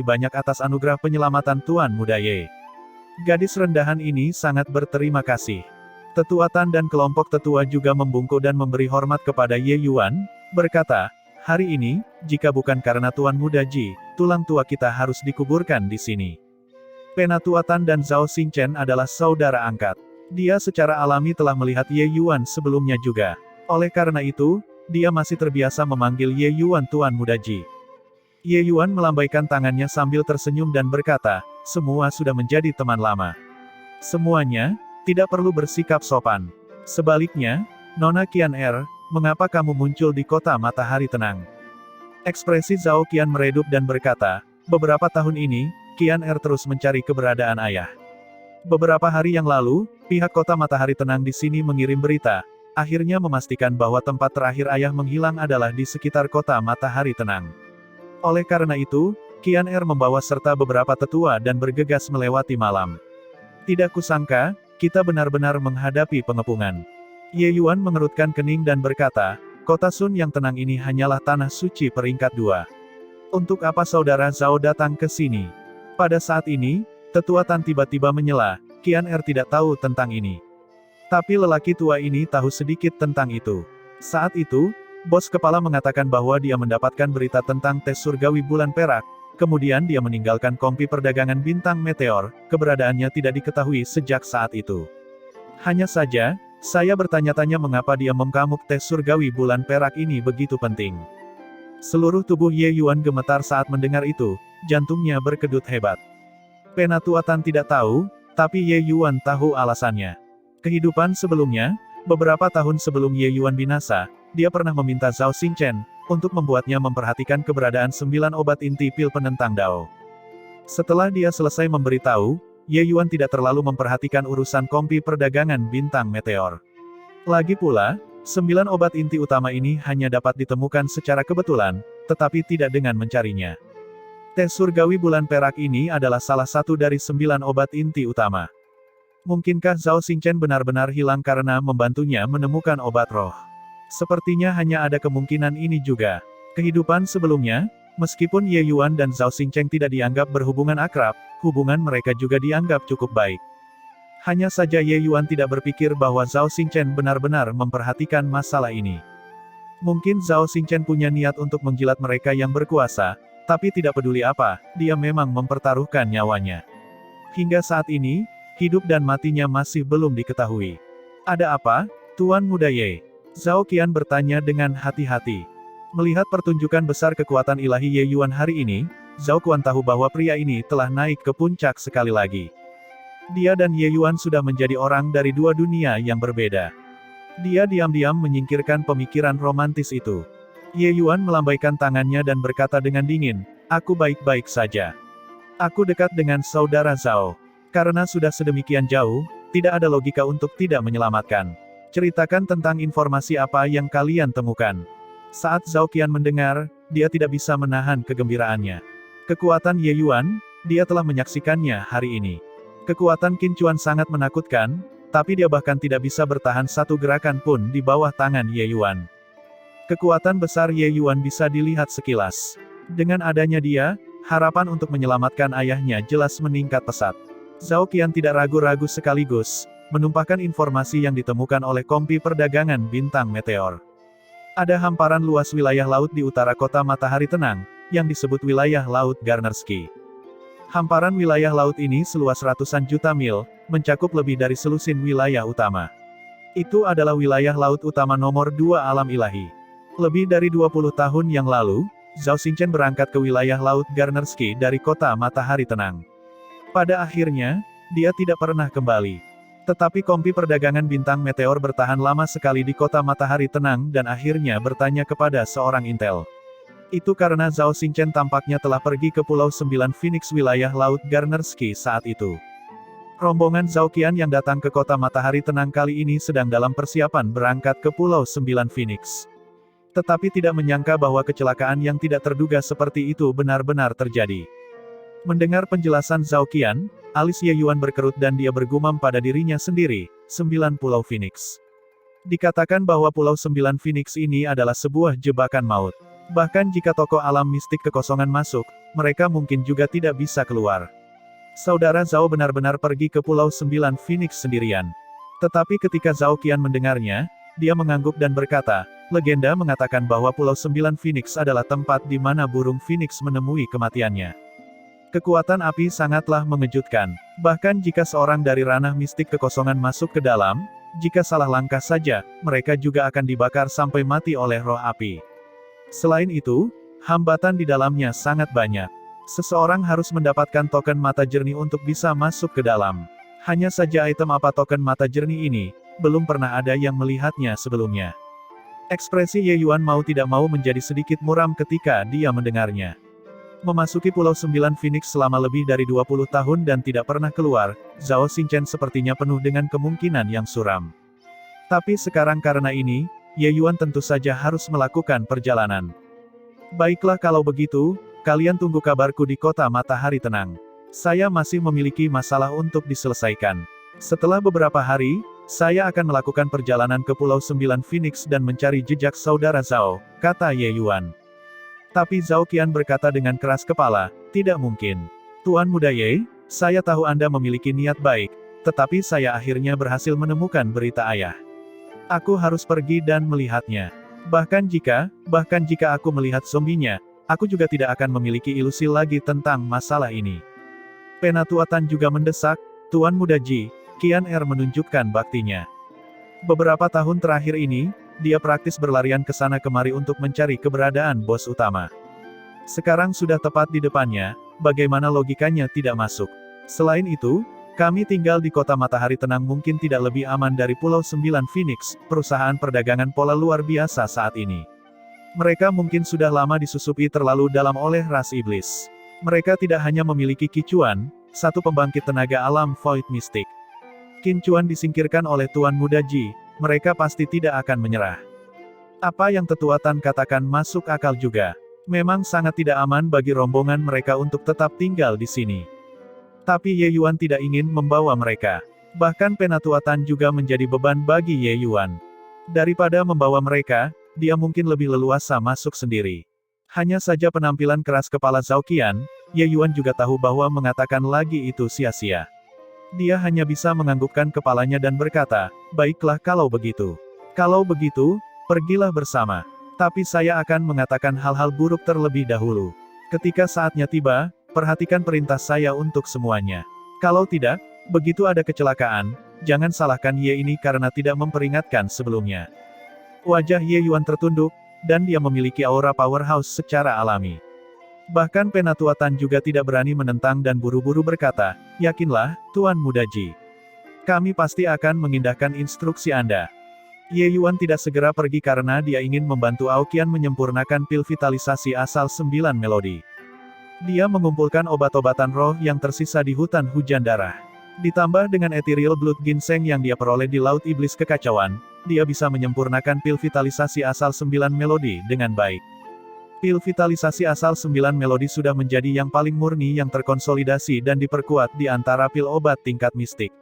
banyak atas anugerah penyelamatan Tuan Muda Ye. Gadis rendahan ini sangat berterima kasih. Tetua Tan dan kelompok tetua juga membungkuk dan memberi hormat kepada Ye Yuan, berkata, hari ini, jika bukan karena Tuan Muda Ji, tulang tua kita harus dikuburkan di sini. Penatua Tan dan Zhao Xingchen adalah saudara angkat. Dia secara alami telah melihat Ye Yuan sebelumnya juga. Oleh karena itu, dia masih terbiasa memanggil Ye Yuan Tuan Muda Ji. Ye Yuan melambaikan tangannya sambil tersenyum dan berkata, semua sudah menjadi teman lama. Semuanya, tidak perlu bersikap sopan. Sebaliknya, Nona Qian mengapa kamu muncul di kota matahari tenang? Ekspresi Zhao Qian meredup dan berkata, beberapa tahun ini, Qian terus mencari keberadaan ayah. Beberapa hari yang lalu, pihak kota matahari tenang di sini mengirim berita, akhirnya memastikan bahwa tempat terakhir ayah menghilang adalah di sekitar kota matahari tenang. Oleh karena itu, Qian membawa serta beberapa tetua dan bergegas melewati malam. Tidak kusangka, kita benar-benar menghadapi pengepungan. Ye Yuan mengerutkan kening dan berkata, kota Sun yang tenang ini hanyalah tanah suci peringkat 2. Untuk apa saudara Zhao datang ke sini? Pada saat ini, tetua Tan tiba-tiba menyela, Qian tidak tahu tentang ini. Tapi lelaki tua ini tahu sedikit tentang itu. Saat itu, bos kepala mengatakan bahwa dia mendapatkan berita tentang tes surgawi bulan perak, kemudian dia meninggalkan kompi perdagangan bintang meteor, keberadaannya tidak diketahui sejak saat itu. Hanya saja, Saya bertanya-tanya mengapa dia mengamuk tes surgawi bulan perak ini begitu penting. Seluruh tubuh Ye Yuan gemetar saat mendengar itu, jantungnya berkedut hebat. Penatua Tan tidak tahu, tapi Ye Yuan tahu alasannya. Kehidupan sebelumnya, beberapa tahun sebelum Ye Yuan binasa, dia pernah meminta Zhao Xingchen untuk membuatnya memperhatikan keberadaan 9 obat inti pil penentang Dao. Setelah dia selesai memberitahu, Ye Yuan tidak terlalu memperhatikan urusan kompi perdagangan bintang meteor. Lagi pula, 9 obat inti utama ini hanya dapat ditemukan secara kebetulan, tetapi tidak dengan mencarinya. Tes surgawi bulan perak ini adalah salah satu dari 9 obat inti utama. Mungkinkah Zhao Xingchen benar-benar hilang karena membantunya menemukan obat roh? Sepertinya hanya ada kemungkinan ini juga. Kehidupan sebelumnya, meskipun Ye Yuan dan Zhao Xingchen tidak dianggap berhubungan akrab, hubungan mereka juga dianggap cukup baik. Hanya saja Ye Yuan tidak berpikir bahwa Zhao Xingchen benar-benar memperhatikan masalah ini. Mungkin Zhao Xingchen punya niat untuk menjilat mereka yang berkuasa, tapi tidak peduli apa, dia memang mempertaruhkan nyawanya. Hingga saat ini, hidup dan matinya masih belum diketahui. Ada apa, Tuan Muda Ye? Zhao Qian bertanya dengan hati-hati. Melihat pertunjukan besar kekuatan ilahi Ye Yuan hari ini, Zhao Qian tahu bahwa pria ini telah naik ke puncak sekali lagi. Dia dan Ye Yuan sudah menjadi orang dari dua dunia yang berbeda. Dia diam-diam menyingkirkan pemikiran romantis itu. Ye Yuan melambaikan tangannya dan berkata dengan dingin, "Aku baik-baik saja. Aku dekat dengan saudara Zhao. Karena sudah sedemikian jauh, tidak ada logika untuk tidak menyelamatkan. Ceritakan tentang informasi apa yang kalian temukan." Saat Zhao Qian mendengar, dia tidak bisa menahan kegembiraannya. Kekuatan Ye Yuan, dia telah menyaksikannya hari ini. Kekuatan Qin Chuan sangat menakutkan, tapi dia bahkan tidak bisa bertahan satu gerakan pun di bawah tangan Ye Yuan. Kekuatan besar Ye Yuan bisa dilihat sekilas. Dengan adanya dia, harapan untuk menyelamatkan ayahnya jelas meningkat pesat. Zhao Qian tidak ragu-ragu sekaligus menumpahkan informasi yang ditemukan oleh kompi perdagangan bintang meteor. Ada hamparan luas wilayah laut di utara kota Matahari Tenang, yang disebut wilayah Laut Garnersky. Hamparan wilayah laut ini seluas ratusan juta mil, mencakup lebih dari selusin wilayah utama. Itu adalah wilayah laut utama nomor 2 alam ilahi. Lebih dari 20 tahun yang lalu, Zhao Xingchen berangkat ke wilayah Laut Garnersky dari kota Matahari Tenang. Pada akhirnya, dia tidak pernah kembali. Tetapi kompi perdagangan bintang meteor bertahan lama sekali di kota Matahari Tenang dan akhirnya bertanya kepada seorang intel. Itu karena Zhao Xingchen tampaknya telah pergi ke Pulau 9 Phoenix wilayah Laut Garnersky saat itu. Rombongan Zhao Qian yang datang ke kota Matahari Tenang kali ini sedang dalam persiapan berangkat ke Pulau 9 Phoenix. Tetapi tidak menyangka bahwa kecelakaan yang tidak terduga seperti itu benar-benar terjadi. Mendengar penjelasan Zhao Qian, alis Ye Yuan berkerut dan dia bergumam pada dirinya sendiri, 9 Pulau Phoenix. Dikatakan bahwa Pulau 9 Phoenix ini adalah sebuah jebakan maut. Bahkan jika tokoh alam mistik kekosongan masuk, mereka mungkin juga tidak bisa keluar. Saudara Zhao benar-benar pergi ke Pulau 9 Phoenix sendirian. Tetapi ketika Zhao Qian mendengarnya, dia mengangguk dan berkata, legenda mengatakan bahwa Pulau 9 Phoenix adalah tempat di mana burung Phoenix menemui kematiannya. Kekuatan api sangatlah mengejutkan. Bahkan jika seorang dari ranah mistik kekosongan masuk ke dalam, jika salah langkah saja, mereka juga akan dibakar sampai mati oleh roh api. Selain itu, hambatan di dalamnya sangat banyak. Seseorang harus mendapatkan token mata jernih untuk bisa masuk ke dalam. Hanya saja item apa token mata jernih ini, belum pernah ada yang melihatnya sebelumnya. Ekspresi Ye Yuan mau tidak mau menjadi sedikit muram ketika dia mendengarnya. Memasuki Pulau 9 Phoenix selama lebih dari 20 tahun dan tidak pernah keluar, Zhao Xingchen sepertinya penuh dengan kemungkinan yang suram. Tapi sekarang karena ini, Ye Yuan tentu saja harus melakukan perjalanan. Baiklah kalau begitu, kalian tunggu kabarku di kota Matahari Tenang. Saya masih memiliki masalah untuk diselesaikan. Setelah beberapa hari, saya akan melakukan perjalanan ke Pulau 9 Phoenix dan mencari jejak saudara Zhao, kata Ye Yuan. Tapi Zhao Qian berkata dengan keras kepala, tidak mungkin. Tuan Muda Ye, saya tahu Anda memiliki niat baik, tetapi saya akhirnya berhasil menemukan berita ayah. Aku harus pergi dan melihatnya. Bahkan jika aku melihat zombinya, aku juga tidak akan memiliki ilusi lagi tentang masalah ini. Penatua Tan juga mendesak, Tuan Muda Ji, Qian menunjukkan baktinya. Beberapa tahun terakhir ini, dia praktis berlarian ke sana kemari untuk mencari keberadaan bos utama. Sekarang sudah tepat di depannya, bagaimana logikanya tidak masuk. Selain itu, kami tinggal di kota matahari tenang mungkin tidak lebih aman dari Pulau 9 Phoenix, perusahaan perdagangan pola luar biasa saat ini. Mereka mungkin sudah lama disusupi terlalu dalam oleh ras iblis. Mereka tidak hanya memiliki Qi Chuan, satu pembangkit tenaga alam Void Mystic. Qin Chuan disingkirkan oleh Tuan Muda Ji, mereka pasti tidak akan menyerah. Apa yang Tetua Tan katakan masuk akal juga. Memang sangat tidak aman bagi rombongan mereka untuk tetap tinggal di sini. Tapi Ye Yuan tidak ingin membawa mereka. Bahkan Penatua Tan juga menjadi beban bagi Ye Yuan. Daripada membawa mereka, dia mungkin lebih leluasa masuk sendiri. Hanya saja penampilan keras kepala Zhao Qian, Ye Yuan juga tahu bahwa mengatakan lagi itu sia-sia. Dia hanya bisa menganggukkan kepalanya dan berkata, baiklah kalau begitu. Kalau begitu, pergilah bersama. Tapi saya akan mengatakan hal-hal buruk terlebih dahulu. Ketika saatnya tiba, perhatikan perintah saya untuk semuanya. Kalau tidak, begitu ada kecelakaan, jangan salahkan Ye ini karena tidak memperingatkan sebelumnya. Wajah Ye Yuan tertunduk, dan dia memiliki aura powerhouse secara alami. Bahkan Penatua Tan juga tidak berani menentang dan buru-buru berkata, yakinlah, Tuan Muda Ji. Kami pasti akan mengindahkan instruksi Anda. Ye Yuan tidak segera pergi karena dia ingin membantu Aoqian menyempurnakan pil vitalisasi asal 9 melodi. Dia mengumpulkan obat-obatan roh yang tersisa di hutan hujan darah. Ditambah dengan ethereal blood ginseng yang dia peroleh di Laut Iblis Kekacauan, dia bisa menyempurnakan pil vitalisasi asal 9 melodi dengan baik. Pil vitalisasi asal 9 melodi sudah menjadi yang paling murni yang terkonsolidasi dan diperkuat di antara pil obat tingkat mistik.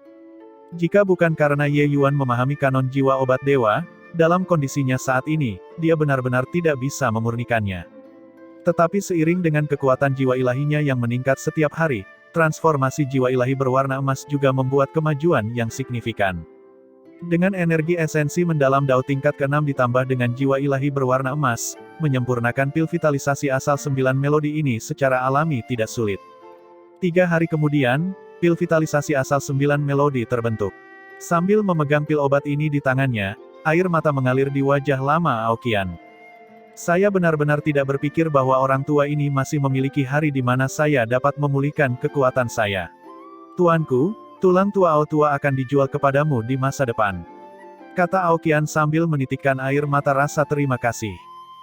Jika bukan karena Ye Yuan memahami kanon jiwa obat dewa, dalam kondisinya saat ini, dia benar-benar tidak bisa memurnikannya. Tetapi seiring dengan kekuatan jiwa ilahinya yang meningkat setiap hari, transformasi jiwa ilahi berwarna emas juga membuat kemajuan yang signifikan. Dengan energi esensi mendalam Dao tingkat ke-6 ditambah dengan jiwa ilahi berwarna emas, menyempurnakan pil vitalisasi asal 9 melodi ini secara alami tidak sulit. 3 hari kemudian, pil vitalisasi asal 9 melodi terbentuk. Sambil memegang pil obat ini di tangannya, air mata mengalir di wajah lama Aoqian. Saya benar-benar tidak berpikir bahwa orang tua ini masih memiliki hari di mana saya dapat memulihkan kekuatan saya. Tuanku, tulang tua Aotua akan dijual kepadamu di masa depan. Kata Aoqian sambil menitikkan air mata rasa terima kasih.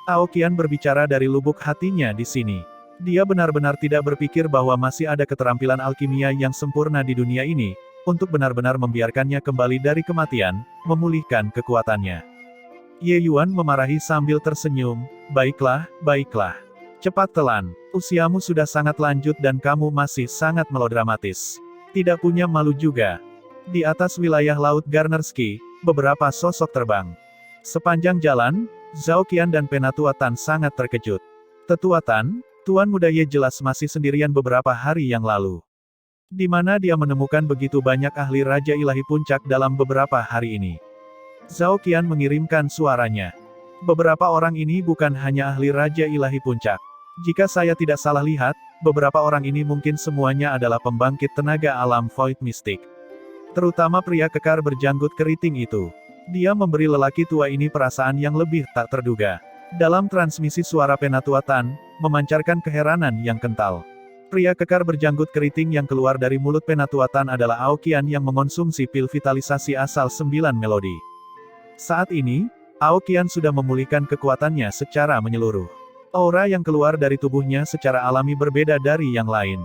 Aoqian berbicara dari lubuk hatinya di sini. Dia benar-benar tidak berpikir bahwa masih ada keterampilan alkimia yang sempurna di dunia ini, untuk benar-benar membiarkannya kembali dari kematian, memulihkan kekuatannya. Ye Yuan memarahi sambil tersenyum, baiklah, baiklah. Cepat telan, usiamu sudah sangat lanjut dan kamu masih sangat melodramatis. Tidak punya malu juga. Di atas wilayah Laut Garnersky, beberapa sosok terbang. Sepanjang jalan, Zhao Qian dan Penatua Tan sangat terkejut. Tetua Tan, Tuan Muda Ye jelas masih sendirian beberapa hari yang lalu. Di mana dia menemukan begitu banyak ahli Raja Ilahi Puncak dalam beberapa hari ini. Zhao Qian mengirimkan suaranya. Beberapa orang ini bukan hanya ahli Raja Ilahi Puncak. Jika saya tidak salah lihat, beberapa orang ini mungkin semuanya adalah pembangkit tenaga alam Void Mystic. Terutama pria kekar berjanggut keriting itu. Dia memberi lelaki tua ini perasaan yang lebih tak terduga. Dalam transmisi suara Penatua Tan, memancarkan keheranan yang kental. Pria kekar berjanggut keriting yang keluar dari mulut Penatua Tan adalah Aoqian yang mengonsumsi pil vitalisasi asal 9 melodi. Saat ini, Aoqian sudah memulihkan kekuatannya secara menyeluruh. Aura yang keluar dari tubuhnya secara alami berbeda dari yang lain.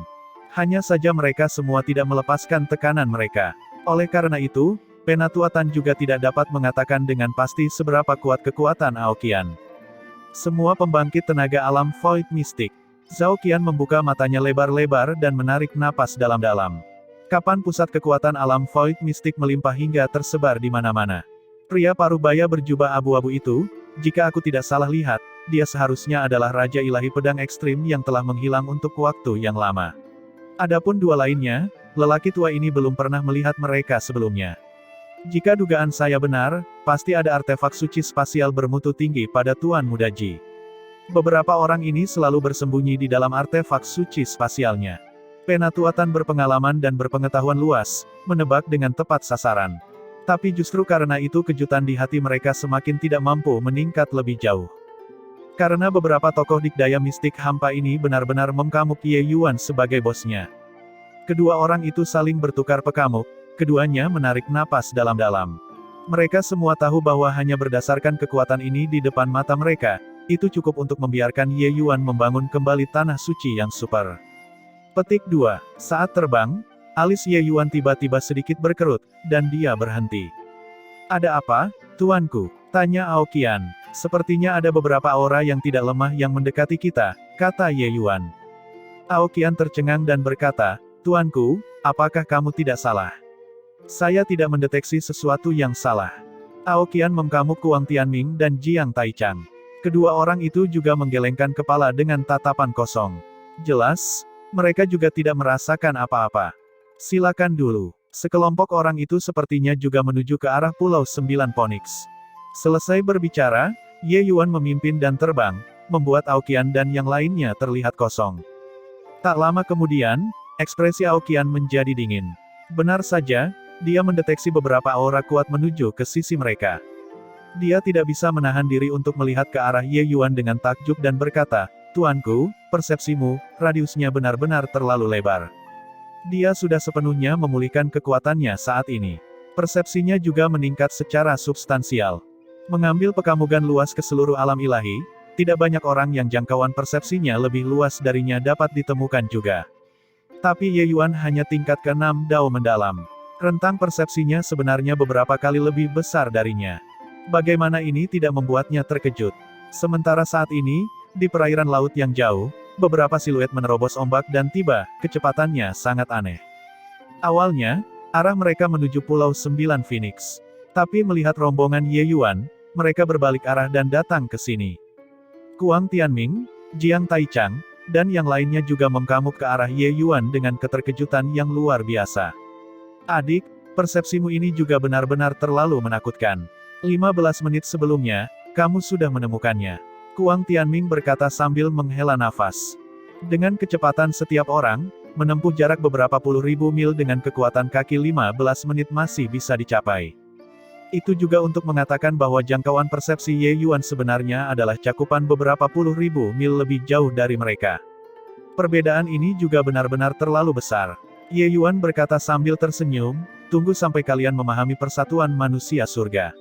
Hanya saja mereka semua tidak melepaskan tekanan mereka. Oleh karena itu, Penatua Tan juga tidak dapat mengatakan dengan pasti seberapa kuat kekuatan Aoqian. Semua pembangkit tenaga alam Void Mystic. Zhao Qian membuka matanya lebar-lebar dan menarik napas dalam-dalam. Kapan pusat kekuatan alam Void Mystic melimpah hingga tersebar di mana-mana? Pria parubaya berjubah abu-abu itu, jika aku tidak salah lihat, dia seharusnya adalah Raja Ilahi Pedang Ekstrim yang telah menghilang untuk waktu yang lama. Adapun dua lainnya, lelaki tua ini belum pernah melihat mereka sebelumnya. Jika dugaan saya benar, pasti ada artefak suci spasial bermutu tinggi pada Tuan Muda Ji. Beberapa orang ini selalu bersembunyi di dalam artefak suci spasialnya. Penatua Tan berpengalaman dan berpengetahuan luas, menebak dengan tepat sasaran. Tapi justru karena itu kejutan di hati mereka semakin tidak mampu meningkat lebih jauh. Karena beberapa tokoh dikdaya mistik hampa ini benar-benar mengkamuk Ye Yuan sebagai bosnya. Kedua orang itu saling bertukar pekamuk, keduanya menarik napas dalam-dalam. Mereka semua tahu bahwa hanya berdasarkan kekuatan ini di depan mata mereka, itu cukup untuk membiarkan Ye Yuan membangun kembali tanah suci yang super. Petik 2. Saat terbang, alis Ye Yuan tiba-tiba sedikit berkerut, dan dia berhenti. "Ada apa, tuanku?" tanya Aoqian. "Sepertinya ada beberapa aura yang tidak lemah yang mendekati kita," kata Ye Yuan. Aoqian tercengang dan berkata, "Tuanku, apakah kamu tidak salah? Saya tidak mendeteksi sesuatu yang salah." Aoqian mengkamuk Kuang Tianming dan Jiang Taichang. Kedua orang itu juga menggelengkan kepala dengan tatapan kosong. Jelas, mereka juga tidak merasakan apa-apa. "Silakan dulu." Sekelompok orang itu sepertinya juga menuju ke arah Pulau 9 Phoenix. Selesai berbicara, Ye Yuan memimpin dan terbang, membuat Aoqian dan yang lainnya terlihat kosong. Tak lama kemudian, ekspresi Aoqian menjadi dingin. Benar saja, dia mendeteksi beberapa aura kuat menuju ke sisi mereka. Dia tidak bisa menahan diri untuk melihat ke arah Ye Yuan dengan takjub dan berkata, "Tuanku, persepsimu, radiusnya benar-benar terlalu lebar." Dia sudah sepenuhnya memulihkan kekuatannya saat ini. Persepsinya juga meningkat secara substansial. Mengambil pekamugan luas ke seluruh alam ilahi, tidak banyak orang yang jangkauan persepsinya lebih luas darinya dapat ditemukan juga. Tapi Ye Yuan hanya tingkat ke-6 Dao mendalam. Rentang persepsinya sebenarnya beberapa kali lebih besar darinya. Bagaimana ini tidak membuatnya terkejut? Sementara saat ini, di perairan laut yang jauh, beberapa siluet menerobos ombak dan tiba, kecepatannya sangat aneh. Awalnya, arah mereka menuju Pulau 9 Phoenix. Tapi melihat rombongan Ye Yuan, mereka berbalik arah dan datang ke sini. Kuang Tianming, Jiang Taichang, dan yang lainnya juga mengkamuk ke arah Ye Yuan dengan keterkejutan yang luar biasa. "Adik, persepsimu ini juga benar-benar terlalu menakutkan. 15 menit sebelumnya, kamu sudah menemukannya." Kuang Tianming berkata sambil menghela nafas. Dengan kecepatan setiap orang, menempuh jarak beberapa puluh ribu mil dengan kekuatan kaki 15 menit masih bisa dicapai. Itu juga untuk mengatakan bahwa jangkauan persepsi Ye Yuan sebenarnya adalah cakupan beberapa puluh ribu mil lebih jauh dari mereka. Perbedaan ini juga benar-benar terlalu besar. Ye Yuan berkata sambil tersenyum, "Tunggu sampai kalian memahami persatuan manusia surga.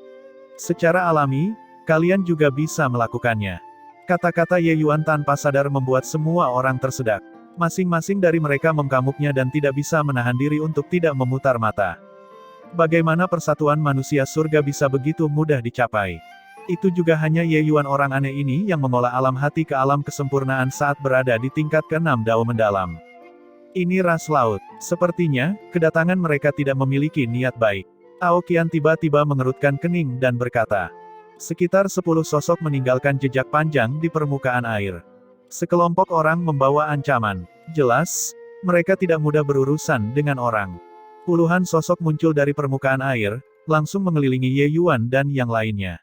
Secara alami, kalian juga bisa melakukannya." Kata-kata Ye Yuan tanpa sadar membuat semua orang tersedak. Masing-masing dari mereka mengkamuknya dan tidak bisa menahan diri untuk tidak memutar mata. Bagaimana persatuan manusia surga bisa begitu mudah dicapai? Itu juga hanya Ye Yuan orang aneh ini yang mengolah alam hati ke alam kesempurnaan saat berada di tingkat ke-6 Dao mendalam. Ini ras laut. Sepertinya, kedatangan mereka tidak memiliki niat baik. Aoqian tiba-tiba mengerutkan kening dan berkata, "Sekitar 10 sosok meninggalkan jejak panjang di permukaan air. Sekelompok orang membawa ancaman. Jelas, mereka tidak mudah berurusan dengan orang." Puluhan sosok muncul dari permukaan air, langsung mengelilingi Ye Yuan dan yang lainnya.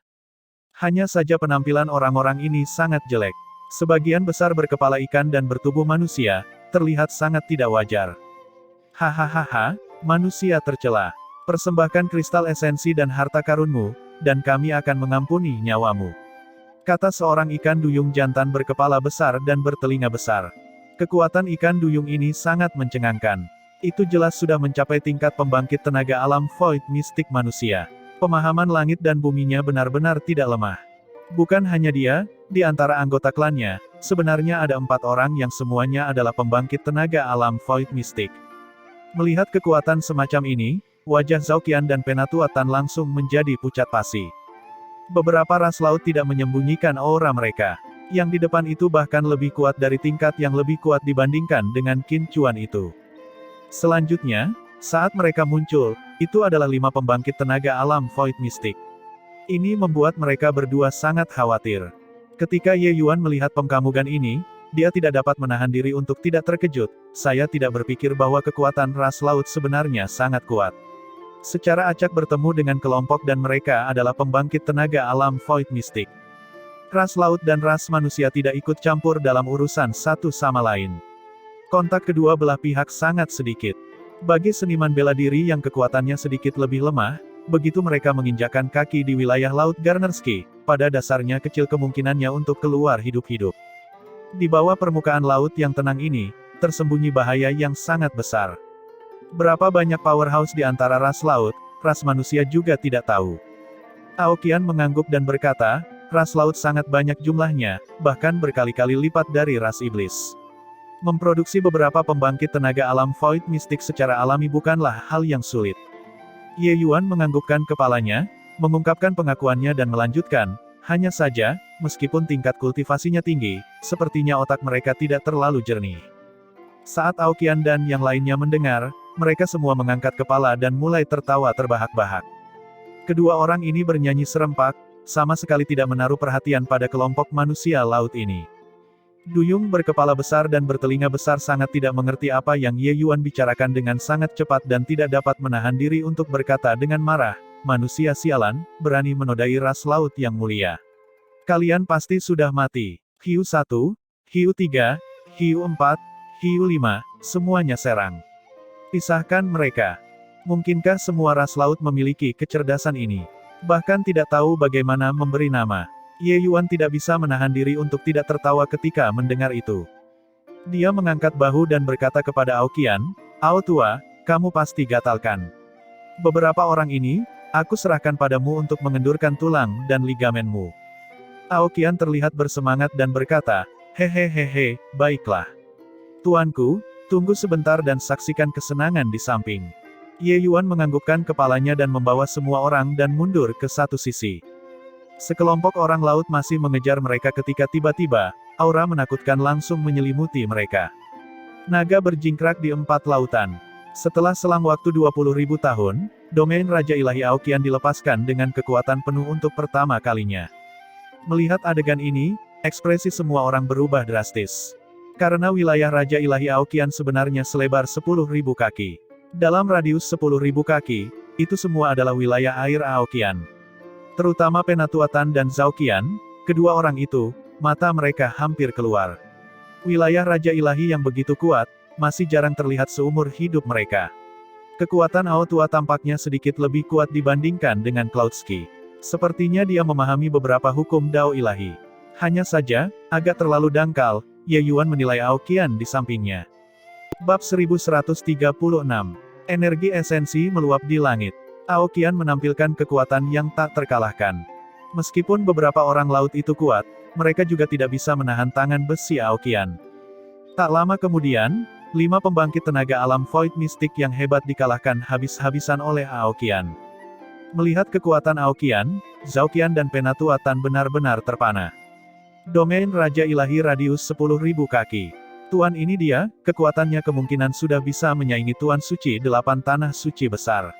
Hanya saja penampilan orang-orang ini sangat jelek. Sebagian besar berkepala ikan dan bertubuh manusia, terlihat sangat tidak wajar. "Hahaha, manusia tercela. Persembahkan kristal esensi dan harta karunmu, dan kami akan mengampuni nyawamu," kata seorang ikan duyung jantan berkepala besar dan bertelinga besar. Kekuatan ikan duyung ini sangat mencengangkan. Itu jelas sudah mencapai tingkat pembangkit tenaga alam void mistik manusia. Pemahaman langit dan buminya benar-benar tidak lemah. Bukan hanya dia, di antara anggota klannya, sebenarnya ada 4 orang yang semuanya adalah pembangkit tenaga alam void mistik. Melihat kekuatan semacam ini, wajah Zhao Qian dan Penatua Tan langsung menjadi pucat pasi. Beberapa ras laut tidak menyembunyikan aura mereka. Yang di depan itu bahkan lebih kuat dari tingkat yang lebih kuat dibandingkan dengan Qin Chuan itu. Selanjutnya, saat mereka muncul, itu adalah 5 pembangkit tenaga alam void mistik. Ini membuat mereka berdua sangat khawatir. Ketika Ye Yuan melihat pengkamugan ini, dia tidak dapat menahan diri untuk tidak terkejut. "Saya tidak berpikir bahwa kekuatan ras laut sebenarnya sangat kuat." Secara acak bertemu dengan kelompok dan mereka adalah pembangkit tenaga alam void mistik. Ras laut dan ras manusia tidak ikut campur dalam urusan satu sama lain. Kontak kedua belah pihak sangat sedikit. Bagi seniman bela diri yang kekuatannya sedikit lebih lemah, Begitu mereka menginjakkan kaki di wilayah Laut Garnersky, pada dasarnya kecil kemungkinannya untuk keluar hidup-hidup. Di bawah permukaan laut yang tenang ini, tersembunyi bahaya yang sangat besar. Berapa banyak powerhouse di antara ras laut, ras manusia juga tidak tahu. Aokian mengangguk dan berkata, ras laut sangat banyak jumlahnya, bahkan berkali-kali lipat dari ras iblis. Memproduksi beberapa pembangkit tenaga alam Void Mystic secara alami bukanlah hal yang sulit. Ye Yuan menganggukkan kepalanya, mengungkapkan pengakuannya dan melanjutkan, hanya saja, meskipun tingkat kultivasinya tinggi, sepertinya otak mereka tidak terlalu jernih. Saat Aokian dan yang lainnya mendengar, mereka semua mengangkat kepala dan mulai tertawa terbahak-bahak. Kedua orang ini bernyanyi serempak, sama sekali tidak menaruh perhatian pada kelompok manusia laut ini. Duyung berkepala besar dan bertelinga besar sangat tidak mengerti apa yang Ye Yuan bicarakan dengan sangat cepat dan tidak dapat menahan diri untuk berkata dengan marah, manusia sialan, berani menodai ras laut yang mulia. Kalian pasti sudah mati. Hiu 1, Hiu 3, Hiu 4, Hiu 5, semuanya serang. Pisahkan mereka. Mungkinkah semua ras laut memiliki kecerdasan ini? Bahkan tidak tahu bagaimana memberi nama. Ye Yuan tidak bisa menahan diri untuk tidak tertawa ketika mendengar itu. Dia mengangkat bahu dan berkata kepada Aokian, Ao tua, kamu pasti gatalkan. Beberapa orang ini, aku serahkan padamu untuk mengendurkan tulang dan ligamenmu. Aokian terlihat bersemangat dan berkata, hehehehe, baiklah. Tuanku, tunggu sebentar dan saksikan kesenangan di samping. Ye Yuan menganggukkan kepalanya dan membawa semua orang dan mundur ke satu sisi. Sekelompok orang laut masih mengejar mereka ketika tiba-tiba, aura menakutkan langsung menyelimuti mereka. Naga berjingkrak di 4 lautan. Setelah selang waktu 20.000 tahun, domain Raja Ilahi Aokian dilepaskan dengan kekuatan penuh untuk pertama kalinya. Melihat adegan ini, ekspresi semua orang berubah drastis. Karena wilayah Raja Ilahi Aokian sebenarnya selebar 10.000 kaki. Dalam radius 10.000 kaki, itu semua adalah wilayah air Aokian. Terutama Penatuatan dan Zhaoqian, kedua orang itu, mata mereka hampir keluar. Wilayah Raja Ilahi yang begitu kuat, masih jarang terlihat seumur hidup mereka. Kekuatan Ao tua tampaknya sedikit lebih kuat dibandingkan dengan Cloudsky. Sepertinya dia memahami beberapa hukum Dao Ilahi. Hanya saja, agak terlalu dangkal, Ye Yuan menilai Aokian di sampingnya. Bab 1136. Energi esensi meluap di langit. Aokian menampilkan kekuatan yang tak terkalahkan. Meskipun beberapa orang laut itu kuat, mereka juga tidak bisa menahan tangan besi Aokian. Tak lama kemudian, 5 pembangkit tenaga alam Void Mystic yang hebat dikalahkan habis-habisan oleh Aokian. Melihat kekuatan Aokian, Zhaoqian dan Penatuatan benar-benar terpana. Domain Raja Ilahi radius 10.000 kaki. Tuan ini dia, kekuatannya kemungkinan sudah bisa menyaingi Tuan Suci 8 tanah suci besar.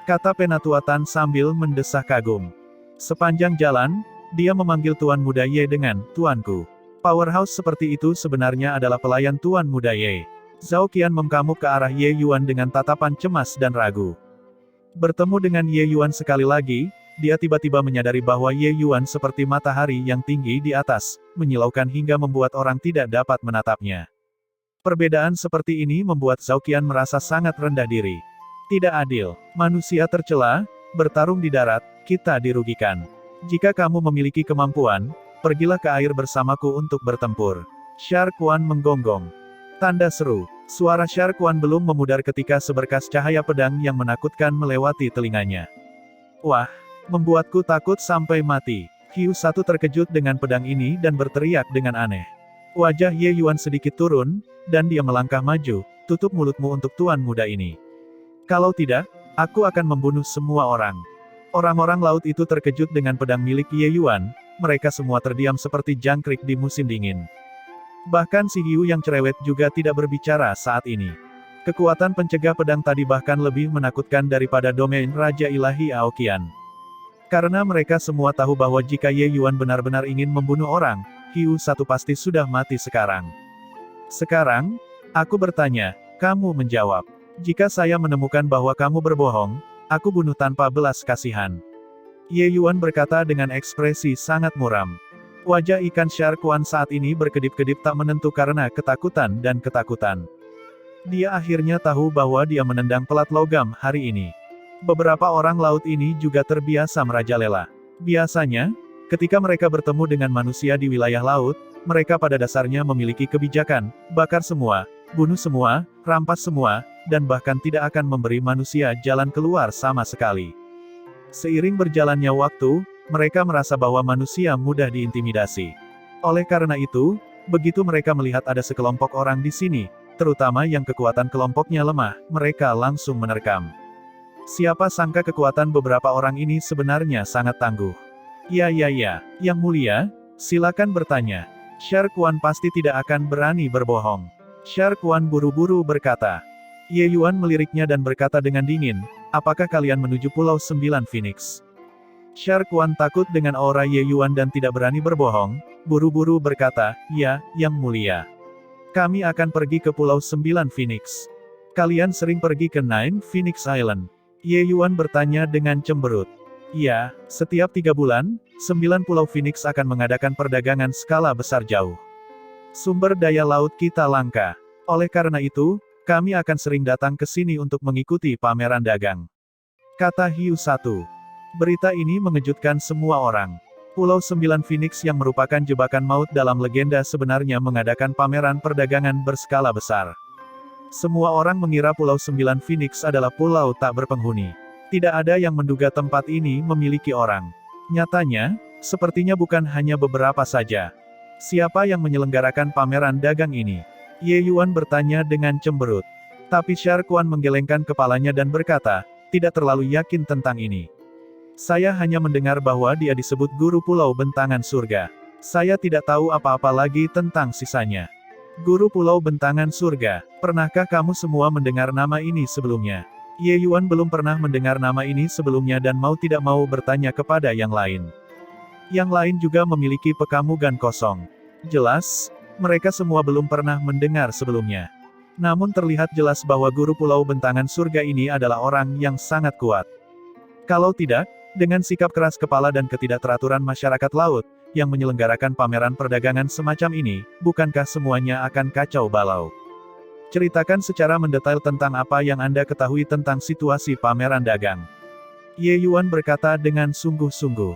Kata Penatuatan sambil mendesah kagum. Sepanjang jalan, dia memanggil Tuan Muda Ye dengan, Tuanku. Powerhouse seperti itu sebenarnya adalah pelayan Tuan Muda Ye. Zhaoqian mengkamuk ke arah Ye Yuan dengan tatapan cemas dan ragu. Bertemu dengan Ye Yuan sekali lagi, dia tiba-tiba menyadari bahwa Ye Yuan seperti matahari yang tinggi di atas, menyilaukan hingga membuat orang tidak dapat menatapnya. Perbedaan seperti ini membuat Zhaoqian merasa sangat rendah diri. Tidak adil. Manusia tercela, bertarung di darat, kita dirugikan. Jika kamu memiliki kemampuan, pergilah ke air bersamaku untuk bertempur. Shark Wan menggonggong. Tanda seru. Suara Shark Wan belum memudar ketika seberkas cahaya pedang yang menakutkan melewati telinganya. Wah, membuatku takut sampai mati. Hiu 1 terkejut dengan pedang ini dan berteriak dengan aneh. Wajah Ye Yuan sedikit turun, dan dia melangkah maju, tutup mulutmu untuk tuan muda ini. Kalau tidak, aku akan membunuh semua orang. Orang-orang laut itu terkejut dengan pedang milik Ye Yuan, mereka semua terdiam seperti jangkrik di musim dingin. Bahkan si hiu yang cerewet juga tidak berbicara saat ini. Kekuatan pencegah pedang tadi bahkan lebih menakutkan daripada domain Raja Ilahi Aokian. Karena mereka semua tahu bahwa jika Ye Yuan benar-benar ingin membunuh orang, Hiu 1 pasti sudah mati sekarang. Sekarang, aku bertanya, kamu menjawab. Jika saya menemukan bahwa kamu berbohong, aku bunuh tanpa belas kasihan. Ye Yuan berkata dengan ekspresi sangat muram. Wajah ikan Shark Wan saat ini berkedip-kedip tak menentu karena ketakutan dan ketakutan. Dia akhirnya tahu bahwa dia menendang pelat logam hari ini. Beberapa orang laut ini juga terbiasa merajalela. Biasanya, ketika mereka bertemu dengan manusia di wilayah laut, mereka pada dasarnya memiliki kebijakan, bakar semua, bunuh semua, rampas semua, dan bahkan tidak akan memberi manusia jalan keluar sama sekali. Seiring berjalannya waktu, mereka merasa bahwa manusia mudah diintimidasi. Oleh karena itu, begitu mereka melihat ada sekelompok orang di sini, terutama yang kekuatan kelompoknya lemah, mereka langsung menerkam. Siapa sangka kekuatan beberapa orang ini sebenarnya sangat tangguh. Ya, Yang Mulia, silakan bertanya. Sher Quan pasti tidak akan berani berbohong. Sher Quan buru-buru berkata. Ye Yuan meliriknya dan berkata dengan dingin, apakah kalian menuju Pulau 9 Phoenix? Sher Quan takut dengan aura Ye Yuan dan tidak berani berbohong, buru-buru berkata, ya, Yang Mulia. Kami akan pergi ke Pulau 9 Phoenix. Kalian sering pergi ke Nine Phoenix Island. Ye Yuan bertanya dengan cemberut. Ya, setiap 3 bulan, 9 Pulau Phoenix akan mengadakan perdagangan skala besar jauh. Sumber daya laut kita langka. Oleh karena itu, kami akan sering datang ke sini untuk mengikuti pameran dagang. Kata Hiu Satu. Berita ini mengejutkan semua orang. Pulau 9 Phoenix yang merupakan jebakan maut dalam legenda sebenarnya mengadakan pameran perdagangan berskala besar. Semua orang mengira Pulau 9 Phoenix adalah pulau tak berpenghuni. Tidak ada yang menduga tempat ini memiliki orang. Nyatanya, sepertinya bukan hanya beberapa saja. Siapa yang menyelenggarakan pameran dagang ini? Ye Yuan bertanya dengan cemberut. Tapi Sher Quan menggelengkan kepalanya dan berkata, tidak terlalu yakin tentang ini. Saya hanya mendengar bahwa dia disebut Guru Pulau Bentangan Surga. Saya tidak tahu apa-apa lagi tentang sisanya. Guru Pulau Bentangan Surga, pernahkah kamu semua mendengar nama ini sebelumnya? Ye Yuan belum pernah mendengar nama ini sebelumnya dan mau tidak mau bertanya kepada yang lain. Yang lain juga memiliki pekamugan kosong. Jelas, mereka semua belum pernah mendengar sebelumnya. Namun terlihat jelas bahwa Guru Pulau Bentangan Surga ini adalah orang yang sangat kuat. Kalau tidak, dengan sikap keras kepala dan ketidakteraturan masyarakat laut, yang menyelenggarakan pameran perdagangan semacam ini, bukankah semuanya akan kacau balau? Ceritakan secara mendetail tentang apa yang Anda ketahui tentang situasi pameran dagang. Ye Yuan berkata dengan sungguh-sungguh.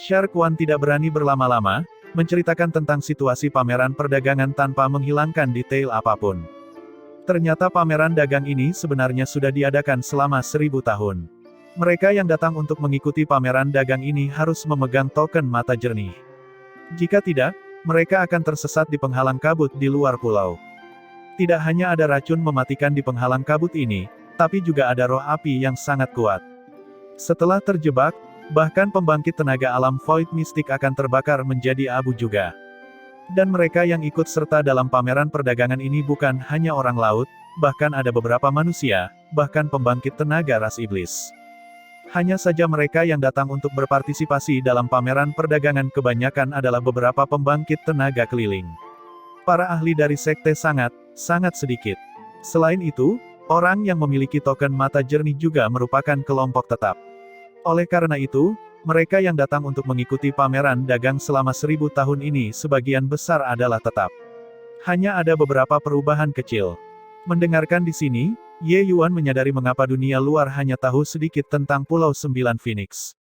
Sher Quan tidak berani berlama-lama, menceritakan tentang situasi pameran perdagangan tanpa menghilangkan detail apapun. Ternyata pameran dagang ini sebenarnya sudah diadakan selama 1000 tahun. Mereka yang datang untuk mengikuti pameran dagang ini harus memegang token mata jernih. Jika tidak, mereka akan tersesat di penghalang kabut di luar pulau. Tidak hanya ada racun mematikan di penghalang kabut ini, tapi juga ada roh api yang sangat kuat. Setelah terjebak, bahkan pembangkit tenaga alam Void Mystic akan terbakar menjadi abu juga. Dan mereka yang ikut serta dalam pameran perdagangan ini bukan hanya orang laut, bahkan ada beberapa manusia, bahkan pembangkit tenaga ras iblis. Hanya saja mereka yang datang untuk berpartisipasi dalam pameran perdagangan kebanyakan adalah beberapa pembangkit tenaga keliling. Para ahli dari sekte sangat sedikit. Selain itu, orang yang memiliki token mata jernih juga merupakan kelompok tetap. Oleh karena itu, mereka yang datang untuk mengikuti pameran dagang selama 1000 tahun ini sebagian besar adalah tetap. Hanya ada beberapa perubahan kecil. Mendengarkan di sini, Ye Yuan menyadari mengapa dunia luar hanya tahu sedikit tentang Pulau 9 Phoenix.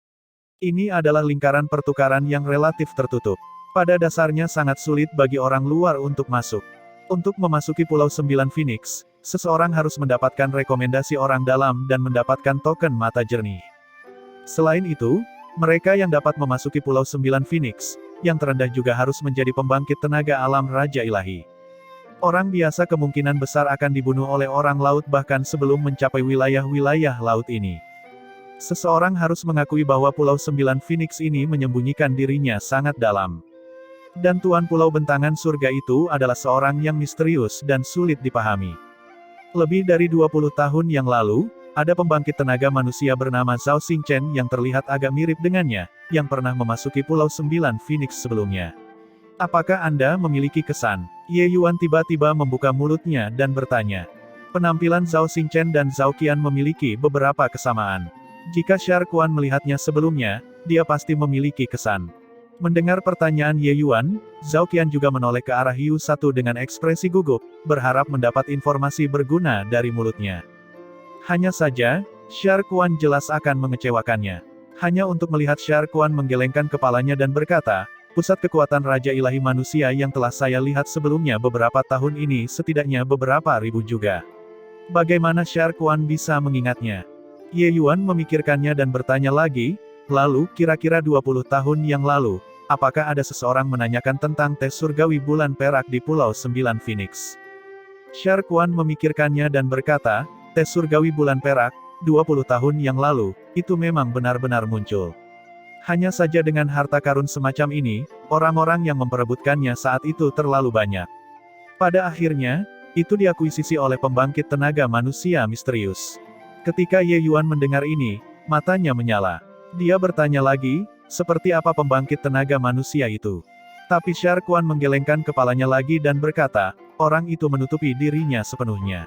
Ini adalah lingkaran pertukaran yang relatif tertutup. Pada dasarnya sangat sulit bagi orang luar untuk masuk. Untuk memasuki Pulau 9 Phoenix, seseorang harus mendapatkan rekomendasi orang dalam dan mendapatkan token mata jernih. Selain itu, mereka yang dapat memasuki Pulau 9 Phoenix, yang terendah juga harus menjadi pembangkit tenaga alam Raja Ilahi. Orang biasa kemungkinan besar akan dibunuh oleh orang laut bahkan sebelum mencapai wilayah-wilayah laut ini. Seseorang harus mengakui bahwa Pulau 9 Phoenix ini menyembunyikan dirinya sangat dalam. Dan Tuan Pulau Bentangan Surga itu adalah seorang yang misterius dan sulit dipahami. Lebih dari 20 tahun yang lalu, ada pembangkit tenaga manusia bernama Zhao Xingchen yang terlihat agak mirip dengannya, yang pernah memasuki Pulau 9 Phoenix sebelumnya. Apakah Anda memiliki kesan? Ye Yuan tiba-tiba membuka mulutnya dan bertanya. Penampilan Zhao Xingchen dan Zhao Qian memiliki beberapa kesamaan. Jika Sher Quan melihatnya sebelumnya, dia pasti memiliki kesan. Mendengar pertanyaan Ye Yuan, Zhao Qian juga menoleh ke arah Hiu Satu dengan ekspresi gugup, berharap mendapat informasi berguna dari mulutnya. Hanya saja, Sharkuan jelas akan mengecewakannya. Hanya untuk melihat Sharkuan menggelengkan kepalanya dan berkata, pusat kekuatan Raja Ilahi Manusia yang telah saya lihat sebelumnya beberapa tahun ini setidaknya beberapa ribu juga. Bagaimana Sharkuan bisa mengingatnya? Ye Yuan memikirkannya dan bertanya lagi, lalu, kira-kira 20 tahun yang lalu, apakah ada seseorang menanyakan tentang tes surgawi bulan perak di Pulau 9 Phoenix? Sharkuan memikirkannya dan berkata, tes surgawi bulan perak, 20 tahun yang lalu, itu memang benar-benar muncul. Hanya saja dengan harta karun semacam ini, orang-orang yang memperebutkannya saat itu terlalu banyak. Pada akhirnya, itu diakuisisi oleh pembangkit tenaga manusia misterius. Ketika Ye Yuan mendengar ini, matanya menyala. Dia bertanya lagi, seperti apa pembangkit tenaga manusia itu? Tapi Sharkuan menggelengkan kepalanya lagi dan berkata, orang itu menutupi dirinya sepenuhnya.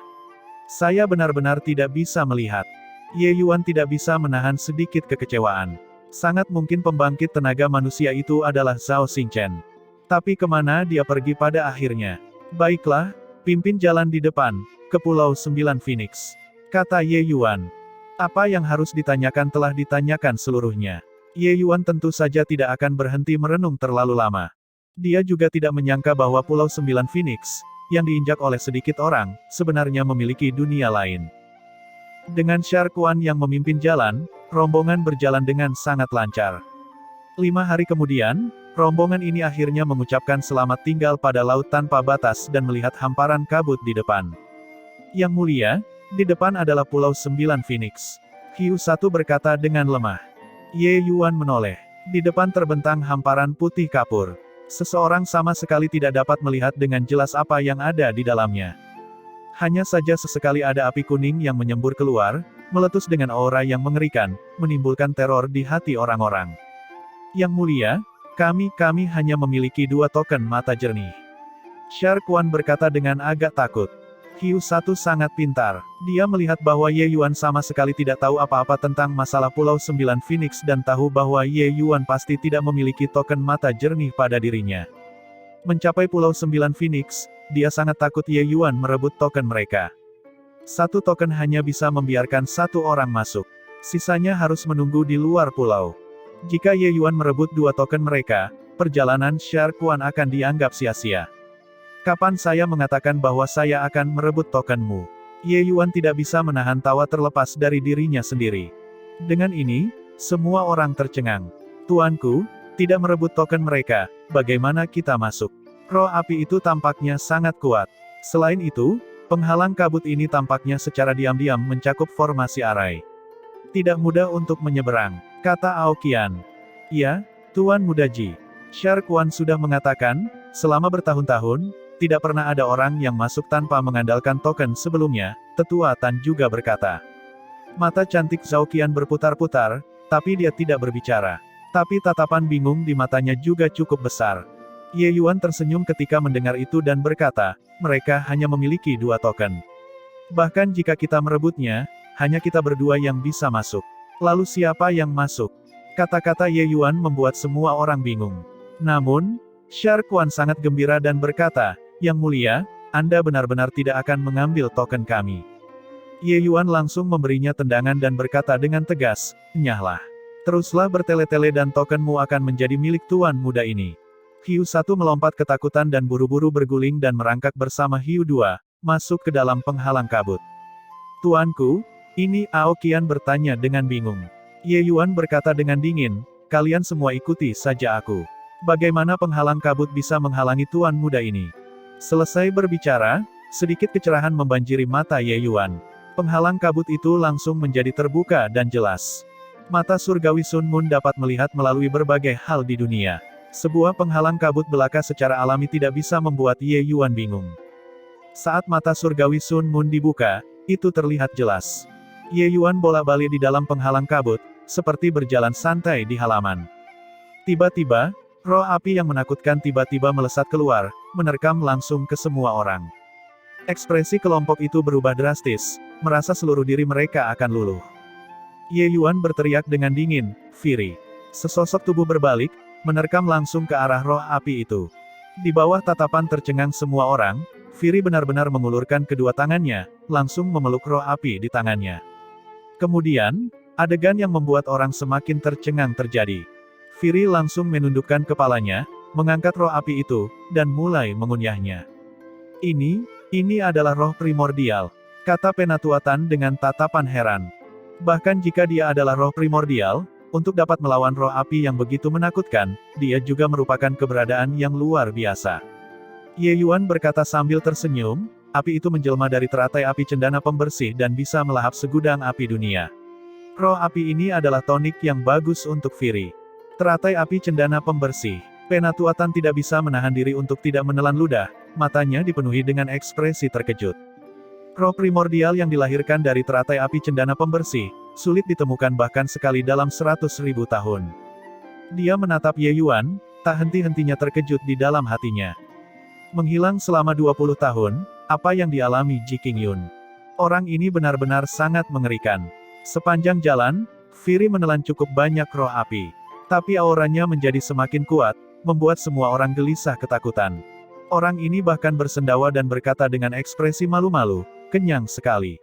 Saya benar-benar tidak bisa melihat. Ye Yuan tidak bisa menahan sedikit kekecewaan. Sangat mungkin pembangkit tenaga manusia itu adalah Zhao Xingchen. Tapi kemana dia pergi pada akhirnya? Baiklah, pimpin jalan di depan, ke Pulau 9 Phoenix. Kata Ye Yuan. Apa yang harus ditanyakan telah ditanyakan seluruhnya. Ye Yuan tentu saja tidak akan berhenti merenung terlalu lama. Dia juga tidak menyangka bahwa Pulau 9 Phoenix, yang diinjak oleh sedikit orang, sebenarnya memiliki dunia lain. Dengan Sharkuan yang memimpin jalan, rombongan berjalan dengan sangat lancar. 5 hari kemudian, rombongan ini akhirnya mengucapkan selamat tinggal pada laut tanpa batas dan melihat hamparan kabut di depan. Yang mulia, di depan adalah Pulau 9 Phoenix. Hiu Satu berkata dengan lemah. Ye Yuan menoleh. Di depan terbentang hamparan putih kapur. Seseorang sama sekali tidak dapat melihat dengan jelas apa yang ada di dalamnya. Hanya saja sesekali ada api kuning yang menyembur keluar, meletus dengan aura yang mengerikan, menimbulkan teror di hati orang-orang. Yang mulia, kami hanya memiliki 2 token mata jernih. Sharkuan berkata dengan agak takut. Hiu Satu sangat pintar. Dia melihat bahwa Ye Yuan sama sekali tidak tahu apa-apa tentang masalah Pulau 9 Phoenix dan tahu bahwa Ye Yuan pasti tidak memiliki token mata jernih pada dirinya. Mencapai Pulau 9 Phoenix, dia sangat takut Ye Yuan merebut token mereka. 1 token hanya bisa membiarkan 1 orang masuk. Sisanya harus menunggu di luar pulau. Jika Ye Yuan merebut 2 token mereka, perjalanan Sharkuan akan dianggap sia-sia. Kapan saya mengatakan bahwa saya akan merebut tokenmu? Ye Yuan tidak bisa menahan tawa terlepas dari dirinya sendiri. Dengan ini, semua orang tercengang. Tuanku, tidak merebut token mereka, bagaimana kita masuk? Roh api itu tampaknya sangat kuat. Selain itu, penghalang kabut ini tampaknya secara diam-diam mencakup formasi arai. Tidak mudah untuk menyeberang, kata Aoqian. Ya, Tuan Muda Ji. Sharkuan sudah mengatakan, selama bertahun-tahun, tidak pernah ada orang yang masuk tanpa mengandalkan token sebelumnya, Tetua Tan juga berkata. Mata cantik Zhao Qian berputar-putar, tapi dia tidak berbicara. Tapi tatapan bingung di matanya juga cukup besar. Ye Yuan tersenyum ketika mendengar itu dan berkata, mereka hanya memiliki 2 token. Bahkan jika kita merebutnya, hanya kita berdua yang bisa masuk. Lalu siapa yang masuk? Kata-kata Ye Yuan membuat semua orang bingung. Namun, Sharkuan sangat gembira dan berkata, Yang mulia, Anda benar-benar tidak akan mengambil token kami. Ye Yuan langsung memberinya tendangan dan berkata dengan tegas, Nyahlah. Teruslah bertele-tele dan tokenmu akan menjadi milik Tuan Muda ini. Hiu Satu melompat ketakutan dan buru-buru berguling dan merangkak bersama Hiu Dua, masuk ke dalam penghalang kabut. Tuanku, ini Aoqian bertanya dengan bingung. Ye Yuan berkata dengan dingin, kalian semua ikuti saja aku. Bagaimana penghalang kabut bisa menghalangi Tuan Muda ini? Selesai berbicara, sedikit kecerahan membanjiri mata Ye Yuan. Penghalang kabut itu langsung menjadi terbuka dan jelas. Mata surgawi Sun Moon dapat melihat melalui berbagai hal di dunia. Sebuah penghalang kabut belaka secara alami tidak bisa membuat Ye Yuan bingung. Saat mata surgawi Sun Moon dibuka, itu terlihat jelas. Ye Yuan bolak-balik di dalam penghalang kabut, seperti berjalan santai di halaman. Tiba-tiba, roh api yang menakutkan tiba-tiba melesat keluar, menerkam langsung ke semua orang. Ekspresi kelompok itu berubah drastis, merasa seluruh diri mereka akan luluh. Ye Yuan berteriak dengan dingin, Fury. Sesosok tubuh berbalik, menerkam langsung ke arah roh api itu. Di bawah tatapan tercengang semua orang, Fury benar-benar mengulurkan kedua tangannya, langsung memeluk roh api di tangannya. Kemudian, adegan yang membuat orang semakin tercengang terjadi. Firi langsung menundukkan kepalanya, mengangkat roh api itu, dan mulai mengunyahnya. Ini adalah roh primordial, kata Penatuatan dengan tatapan heran. Bahkan jika dia adalah roh primordial, untuk dapat melawan roh api yang begitu menakutkan, dia juga merupakan keberadaan yang luar biasa. Ye Yuan berkata sambil tersenyum, api itu menjelma dari teratai api cendana pembersih dan bisa melahap segudang api dunia. Roh api ini adalah tonik yang bagus untuk Firi. Teratai api cendana pembersih. Penatuatan tidak bisa menahan diri untuk tidak menelan ludah, matanya dipenuhi dengan ekspresi terkejut. Roh primordial yang dilahirkan dari teratai api cendana pembersih, sulit ditemukan bahkan sekali dalam 100.000 tahun. Dia menatap Ye Yuan, tak henti-hentinya terkejut di dalam hatinya. Menghilang selama 20 tahun, apa yang dialami Ji Qingyun? Orang ini benar-benar sangat mengerikan. Sepanjang jalan, Firi menelan cukup banyak roh api. Tapi auranya menjadi semakin kuat, membuat semua orang gelisah ketakutan. Orang ini bahkan bersendawa dan berkata dengan ekspresi malu-malu, kenyang sekali.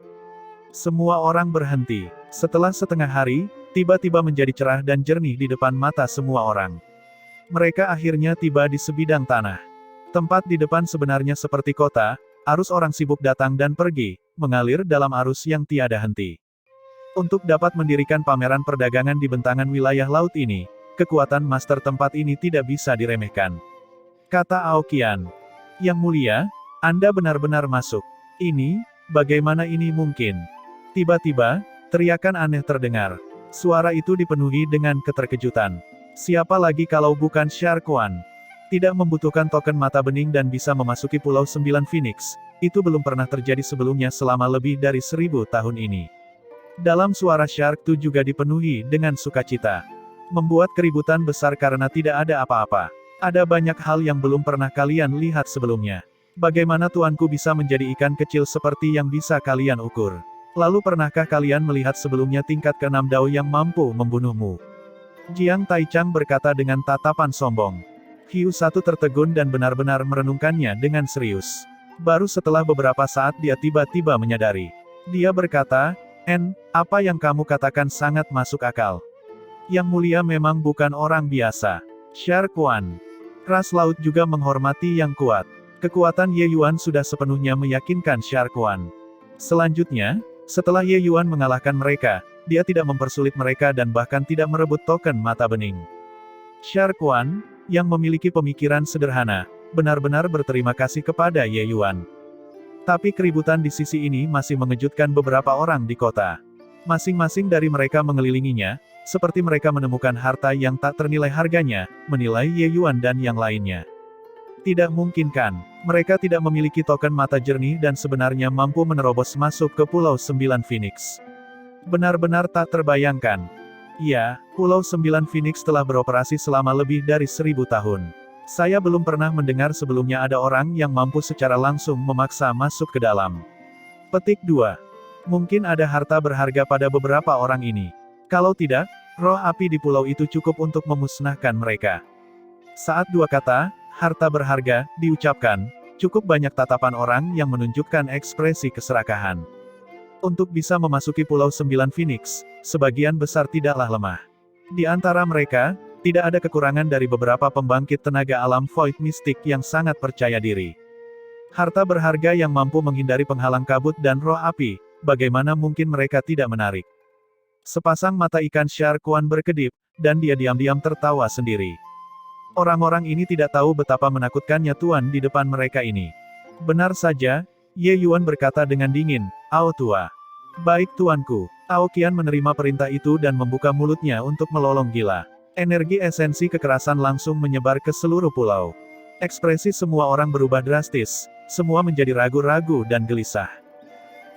Semua orang berhenti. Setelah setengah hari, tiba-tiba menjadi cerah dan jernih di depan mata semua orang. Mereka akhirnya tiba di sebidang tanah. Tempat di depan sebenarnya seperti kota, arus orang sibuk datang dan pergi, mengalir dalam arus yang tiada henti. Untuk dapat mendirikan pameran perdagangan di bentangan wilayah laut ini, kekuatan master tempat ini tidak bisa diremehkan. Kata Aoqian. Yang mulia, Anda benar-benar masuk. Bagaimana ini mungkin? Tiba-tiba, teriakan aneh terdengar. Suara itu dipenuhi dengan keterkejutan. Siapa lagi kalau bukan Sharkwan? Tidak membutuhkan token mata bening dan bisa memasuki Pulau 9 Phoenix, itu belum pernah terjadi sebelumnya selama lebih dari 1000 tahun ini. Dalam suara Shark Tu juga dipenuhi dengan sukacita. Membuat keributan besar karena tidak ada apa-apa. Ada banyak hal yang belum pernah kalian lihat sebelumnya. Bagaimana tuanku bisa menjadi ikan kecil seperti yang bisa kalian ukur? Lalu pernahkah kalian melihat sebelumnya tingkat ke-6 Dao yang mampu membunuhmu? Jiang Taichang berkata dengan tatapan sombong. Hiu Satu tertegun dan benar-benar merenungkannya dengan serius. Baru setelah beberapa saat dia tiba-tiba menyadari. Dia berkata, apa yang kamu katakan sangat masuk akal. Yang mulia memang bukan orang biasa. Sharkwan. Ras laut juga menghormati yang kuat. Kekuatan Ye Yuan sudah sepenuhnya meyakinkan Sharkwan. Selanjutnya, setelah Ye Yuan mengalahkan mereka, dia tidak mempersulit mereka dan bahkan tidak merebut token mata bening. Sharkwan, yang memiliki pemikiran sederhana, benar-benar berterima kasih kepada Ye Yuan. Tapi keributan di sisi ini masih mengejutkan beberapa orang di kota. Masing-masing dari mereka mengelilinginya, seperti mereka menemukan harta yang tak ternilai harganya, menilai Ye Yuan dan yang lainnya. Tidak mungkin kan? Mereka tidak memiliki token mata jernih dan sebenarnya mampu menerobos masuk ke Pulau 9 Phoenix. Benar-benar tak terbayangkan. Ya, Pulau 9 Phoenix telah beroperasi selama lebih dari 1000 tahun. Saya belum pernah mendengar sebelumnya ada orang yang mampu secara langsung memaksa masuk ke dalam. Petik 2. Mungkin ada harta berharga pada beberapa orang ini. Kalau tidak, roh api di pulau itu cukup untuk memusnahkan mereka. Saat dua kata, harta berharga, diucapkan, cukup banyak tatapan orang yang menunjukkan ekspresi keserakahan. Untuk bisa memasuki Pulau 9 Phoenix, sebagian besar tidaklah lemah. Di antara mereka, tidak ada kekurangan dari beberapa pembangkit tenaga alam Void Mystic yang sangat percaya diri. Harta berharga yang mampu menghindari penghalang kabut dan roh api, bagaimana mungkin mereka tidak menarik? Sepasang mata ikan Sharkwan berkedip, dan dia diam-diam tertawa sendiri. Orang-orang ini tidak tahu betapa menakutkannya tuan di depan mereka ini. Benar saja, Ye Yuan berkata dengan dingin, "Ao tua." "Baik tuanku." Aoqian menerima perintah itu dan membuka mulutnya untuk melolong gila. Energi esensi kekerasan langsung menyebar ke seluruh pulau. Ekspresi semua orang berubah drastis, semua menjadi ragu-ragu dan gelisah.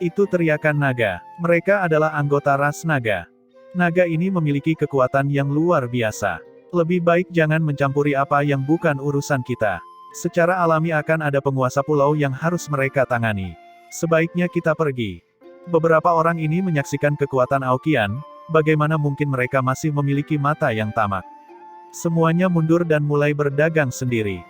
Itu teriakan naga. Mereka adalah anggota ras naga. Naga ini memiliki kekuatan yang luar biasa. Lebih baik jangan mencampuri apa yang bukan urusan kita. Secara alami akan ada penguasa pulau yang harus mereka tangani. Sebaiknya kita pergi. Beberapa orang ini menyaksikan kekuatan Aoqian, bagaimana mungkin mereka masih memiliki mata yang tamak. Semuanya mundur dan mulai berdagang sendiri.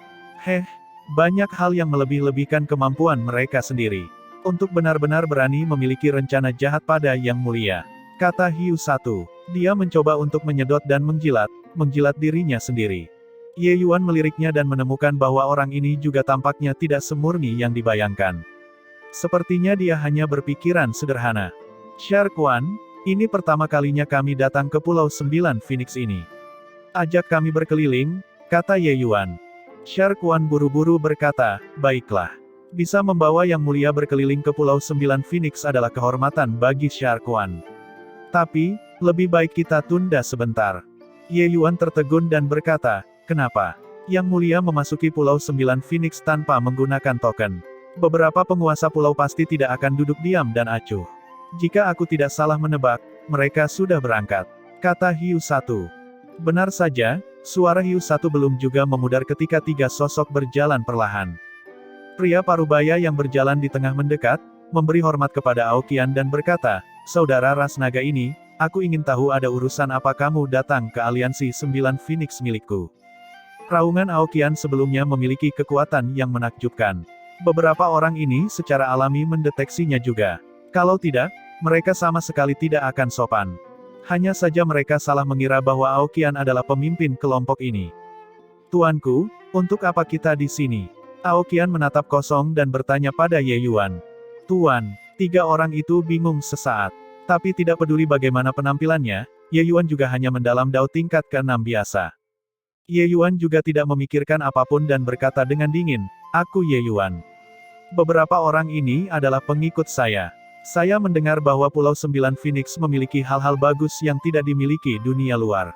Banyak hal yang melebih-lebihkan kemampuan mereka sendiri. Untuk benar-benar berani memiliki rencana jahat pada Yang Mulia. kata Hiu Satu. Dia mencoba untuk menyedot dan menjilat dirinya sendiri. Ye Yuan meliriknya dan menemukan bahwa orang ini juga tampaknya tidak semurni yang dibayangkan. Sepertinya dia hanya berpikiran sederhana. Shark One, ini pertama kalinya kami datang ke Pulau 9 Phoenix ini. Ajak kami berkeliling, kata Ye Yuan. Shark One buru-buru berkata, baiklah. Bisa membawa Yang Mulia berkeliling ke Pulau 9 Phoenix adalah kehormatan bagi Shark One. Tapi, lebih baik kita tunda sebentar. Ye Yuan tertegun dan berkata, kenapa? Yang Mulia memasuki Pulau 9 Phoenix tanpa menggunakan token. Beberapa penguasa pulau pasti tidak akan duduk diam dan acuh. Jika aku tidak salah menebak, mereka sudah berangkat, kata Hiu Satu. Benar saja, suara Hiu Satu belum juga memudar ketika tiga sosok berjalan perlahan. Pria parubaya yang berjalan di tengah mendekat, memberi hormat kepada Aoqian dan berkata, saudara ras naga ini, aku ingin tahu ada urusan apa kamu datang ke aliansi 9 Phoenix milikku. Raungan Aoqian sebelumnya memiliki kekuatan yang menakjubkan. Beberapa orang ini secara alami mendeteksinya juga. Kalau tidak, mereka sama sekali tidak akan sopan. Hanya saja mereka salah mengira bahwa Aoqian adalah pemimpin kelompok ini. Tuanku, untuk apa kita di sini? Aoqian menatap kosong dan bertanya pada Ye Yuan. Tuan, tiga orang itu bingung sesaat. Tapi tidak peduli bagaimana penampilannya, Ye Yuan juga hanya mendalam dao tingkat ke-6 biasa. Ye Yuan juga tidak memikirkan apapun dan berkata dengan dingin, aku Ye Yuan. Beberapa orang ini adalah pengikut saya. Saya mendengar bahwa Pulau 9 Phoenix memiliki hal-hal bagus yang tidak dimiliki dunia luar.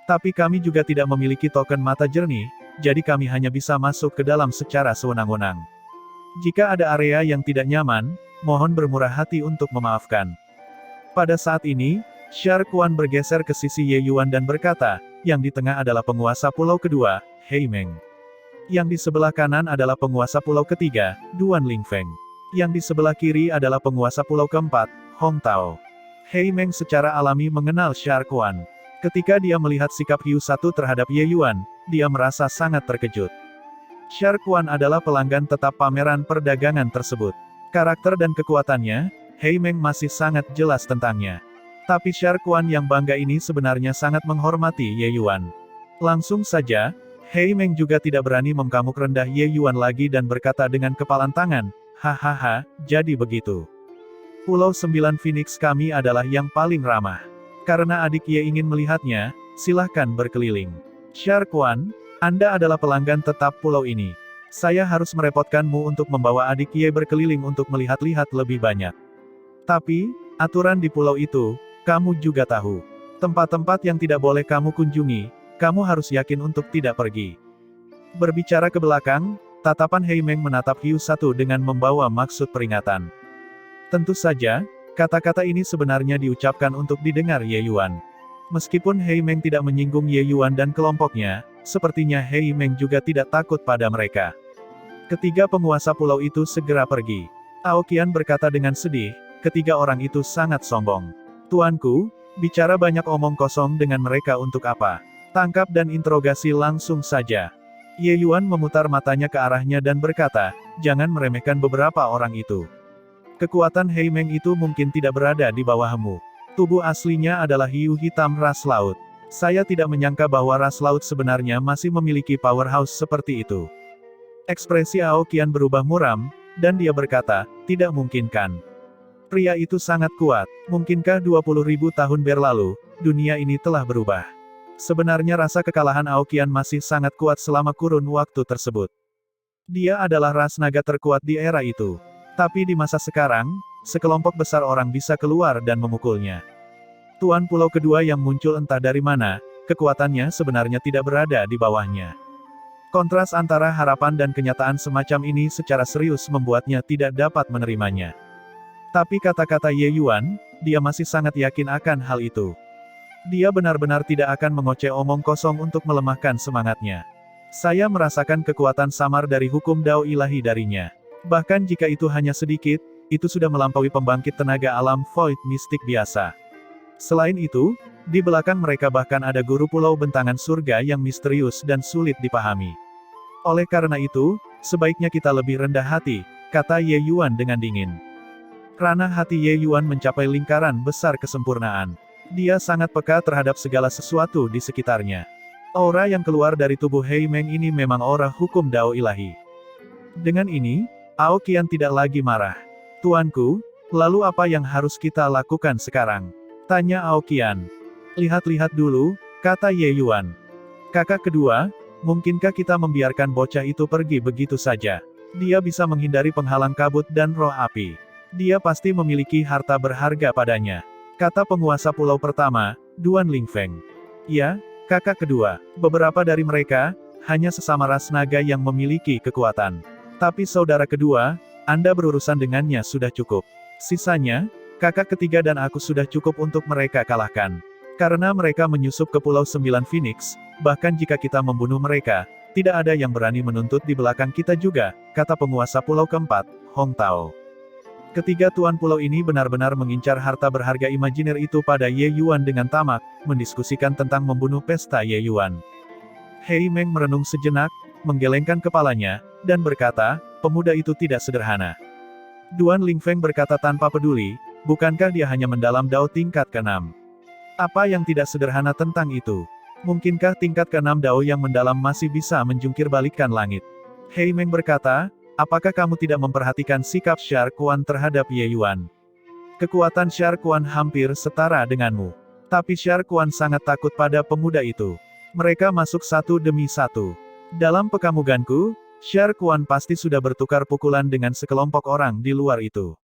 Tapi kami juga tidak memiliki token mata jernih, jadi kami hanya bisa masuk ke dalam secara sewenang-wenang. Jika ada area yang tidak nyaman, mohon bermurah hati untuk memaafkan. Pada saat ini, Shark One bergeser ke sisi Ye Yuan dan berkata, yang di tengah adalah penguasa pulau kedua, Hei Meng. Yang di sebelah kanan adalah penguasa pulau ketiga, Duan Lingfeng. Yang di sebelah kiri adalah penguasa pulau keempat, Hong Tao. Hei Meng secara alami mengenal Shark One. Ketika dia melihat sikap Hiu Satu terhadap Ye Yuan, dia merasa sangat terkejut. Shark One adalah pelanggan tetap pameran perdagangan tersebut. Karakter dan kekuatannya, Hei Meng masih sangat jelas tentangnya. Tapi Shark One yang bangga ini sebenarnya sangat menghormati Ye Yuan. Langsung saja, Hei Meng juga tidak berani mengkamuk rendah Ye Yuan lagi dan berkata dengan kepalan tangan, hahaha, jadi begitu. Pulau 9 Phoenix kami adalah yang paling ramah. Karena adik Ye ingin melihatnya, silahkan berkeliling. Shark One, Anda adalah pelanggan tetap pulau ini. Saya harus merepotkanmu untuk membawa adik Ye berkeliling untuk melihat-lihat lebih banyak. Tapi, aturan di pulau itu, kamu juga tahu. Tempat-tempat yang tidak boleh kamu kunjungi, kamu harus yakin untuk tidak pergi. Berbicara ke belakang, tatapan Hei Meng menatap Hiu Satu dengan membawa maksud peringatan. Tentu saja, kata-kata ini sebenarnya diucapkan untuk didengar Ye Yuan. Meskipun Hei Meng tidak menyinggung Ye Yuan dan kelompoknya, sepertinya Hei Meng juga tidak takut pada mereka. Ketiga penguasa pulau itu segera pergi. Aoqian berkata dengan sedih, ketiga orang itu sangat sombong. Tuanku, bicara banyak omong kosong dengan mereka untuk apa? Tangkap dan interogasi langsung saja. Ye Yuan memutar matanya ke arahnya dan berkata, jangan meremehkan beberapa orang itu. Kekuatan Hei Meng itu mungkin tidak berada di bawahmu. Tubuh aslinya adalah hiu hitam ras laut. Saya tidak menyangka bahwa ras laut sebenarnya masih memiliki powerhouse seperti itu. Ekspresi Aoqian berubah muram, dan dia berkata, tidak mungkin kan. Pria itu sangat kuat. Mungkinkah 20.000 tahun berlalu, dunia ini telah berubah? Sebenarnya rasa kekalahan Aoqian masih sangat kuat selama kurun waktu tersebut. Dia adalah ras naga terkuat di era itu. Tapi di masa sekarang, sekelompok besar orang bisa keluar dan memukulnya. Tuan pulau kedua yang muncul entah dari mana, kekuatannya sebenarnya tidak berada di bawahnya. Kontras antara harapan dan kenyataan semacam ini secara serius membuatnya tidak dapat menerimanya. Tapi kata-kata Ye Yuan, dia masih sangat yakin akan hal itu. Dia benar-benar tidak akan mengoceh omong kosong untuk melemahkan semangatnya. Saya merasakan kekuatan samar dari hukum dao ilahi darinya. Bahkan jika itu hanya sedikit, itu sudah melampaui pembangkit tenaga alam void mistik biasa. Selain itu, di belakang mereka bahkan ada guru pulau bentangan surga yang misterius dan sulit dipahami. Oleh karena itu, sebaiknya kita lebih rendah hati, kata Ye Yuan dengan dingin. Ranah hati Ye Yuan mencapai lingkaran besar kesempurnaan. Dia sangat peka terhadap segala sesuatu di sekitarnya. Aura yang keluar dari tubuh Hei Meng ini memang aura hukum Dao ilahi. Dengan ini, Ao Qian tidak lagi marah. Tuanku, lalu apa yang harus kita lakukan sekarang? Tanya Ao Qian. Lihat-lihat dulu, kata Ye Yuan. Kakak kedua, mungkinkah kita membiarkan bocah itu pergi begitu saja? Dia bisa menghindari penghalang kabut dan roh api. Dia pasti memiliki harta berharga padanya. Kata penguasa pulau pertama, Duan Lingfeng. Ya, kakak kedua. Beberapa dari mereka, hanya sesama ras naga yang memiliki kekuatan. Tapi saudara kedua, Anda berurusan dengannya sudah cukup. Sisanya, kakak ketiga dan aku sudah cukup untuk mereka kalahkan. Karena mereka menyusup ke Pulau Sembilan Phoenix, bahkan jika kita membunuh mereka, tidak ada yang berani menuntut di belakang kita juga, kata penguasa pulau keempat, Hong Tao. Ketiga tuan pulau ini benar-benar mengincar harta berharga imajiner itu pada Ye Yuan dengan tamak, mendiskusikan tentang membunuh pesta Ye Yuan. Hei Meng merenung sejenak, menggelengkan kepalanya, dan berkata, pemuda itu tidak sederhana. Duan Lingfeng berkata tanpa peduli, bukankah dia hanya mendalam Dao tingkat ke-6? Apa yang tidak sederhana tentang itu? Mungkinkah tingkat ke-6 Dao yang mendalam masih bisa menjungkir balikkan langit? Hei Meng berkata, apakah kamu tidak memperhatikan sikap Shar Quan terhadap Ye Yuan? Kekuatan Shar Quan hampir setara denganmu. Tapi Shar Quan sangat takut pada pemuda itu. Mereka masuk satu demi satu. Dalam pekamuganku, Shar Quan pasti sudah bertukar pukulan dengan sekelompok orang di luar itu.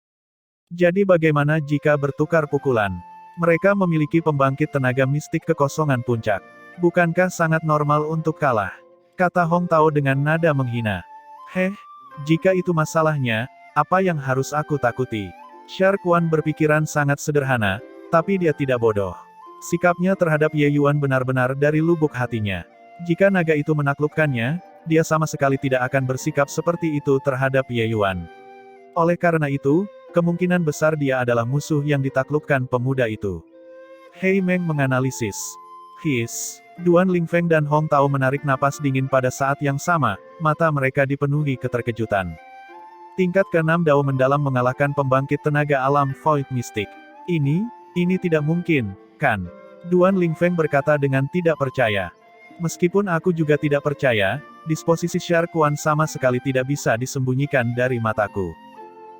Jadi bagaimana jika bertukar pukulan? Mereka memiliki pembangkit tenaga mistik kekosongan puncak. Bukankah sangat normal untuk kalah? Kata Hong Tao dengan nada menghina. Heh, jika itu masalahnya, apa yang harus aku takuti? Shar Quan berpikiran sangat sederhana, tapi dia tidak bodoh. Sikapnya terhadap Ye Yuan benar-benar dari lubuk hatinya. Jika naga itu menaklukkannya, dia sama sekali tidak akan bersikap seperti itu terhadap Ye Yuan. Oleh karena itu, kemungkinan besar dia adalah musuh yang ditaklukkan pemuda itu. Hei Meng menganalisis. Duan Lingfeng dan Hong Tao menarik napas dingin pada saat yang sama, mata mereka dipenuhi keterkejutan. Tingkat ke-6 Dao mendalam mengalahkan pembangkit tenaga alam Void Mystic. Ini tidak mungkin, kan? Duan Lingfeng berkata dengan tidak percaya. Meskipun aku juga tidak percaya, disposisi Shar Quan sama sekali tidak bisa disembunyikan dari mataku.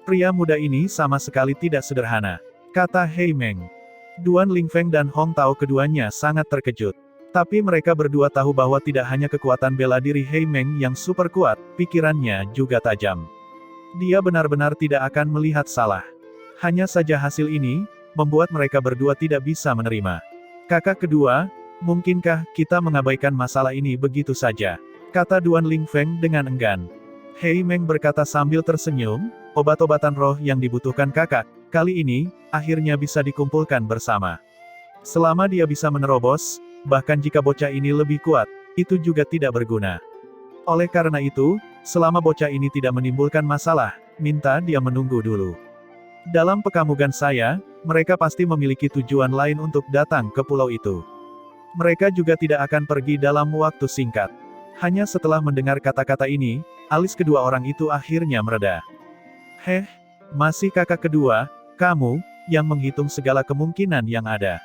Pria muda ini sama sekali tidak sederhana, kata Hei Meng. Duan Lingfeng dan Hong Tao keduanya sangat terkejut. Tapi mereka berdua tahu bahwa tidak hanya kekuatan bela diri Hei Meng yang super kuat, pikirannya juga tajam. Dia benar-benar tidak akan melihat salah. Hanya saja hasil ini, membuat mereka berdua tidak bisa menerima. Kakak kedua, mungkinkah kita mengabaikan masalah ini begitu saja? Kata Duan Lingfeng dengan enggan. Hei Meng berkata sambil tersenyum, obat-obatan roh yang dibutuhkan kakak, kali ini, akhirnya bisa dikumpulkan bersama. Selama dia bisa menerobos, bahkan jika bocah ini lebih kuat, itu juga tidak berguna. Oleh karena itu, selama bocah ini tidak menimbulkan masalah, minta dia menunggu dulu. Dalam pekamugan saya, mereka pasti memiliki tujuan lain untuk datang ke pulau itu. Mereka juga tidak akan pergi dalam waktu singkat. Hanya setelah mendengar kata-kata ini, alis kedua orang itu akhirnya mereda. Heh, masih kakak kedua, kamu, yang menghitung segala kemungkinan yang ada.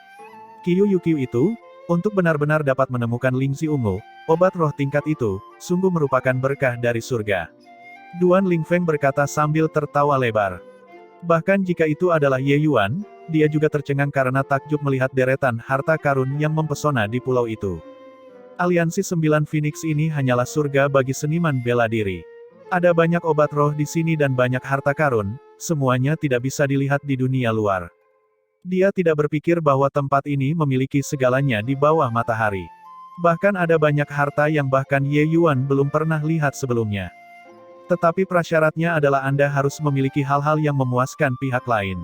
Qiu Yu itu, untuk benar-benar dapat menemukan Lingzi ungu, obat roh tingkat itu, sungguh merupakan berkah dari surga. Duan Lingfeng berkata sambil tertawa lebar. Bahkan jika itu adalah Ye Yuan, dia juga tercengang karena takjub melihat deretan harta karun yang mempesona di pulau itu. Aliansi Sembilan Phoenix ini hanyalah surga bagi seniman bela diri. Ada banyak obat roh di sini dan banyak harta karun, semuanya tidak bisa dilihat di dunia luar. Dia tidak berpikir bahwa tempat ini memiliki segalanya di bawah matahari. Bahkan ada banyak harta yang bahkan Ye Yuan belum pernah lihat sebelumnya. Tetapi prasyaratnya adalah Anda harus memiliki hal-hal yang memuaskan pihak lain.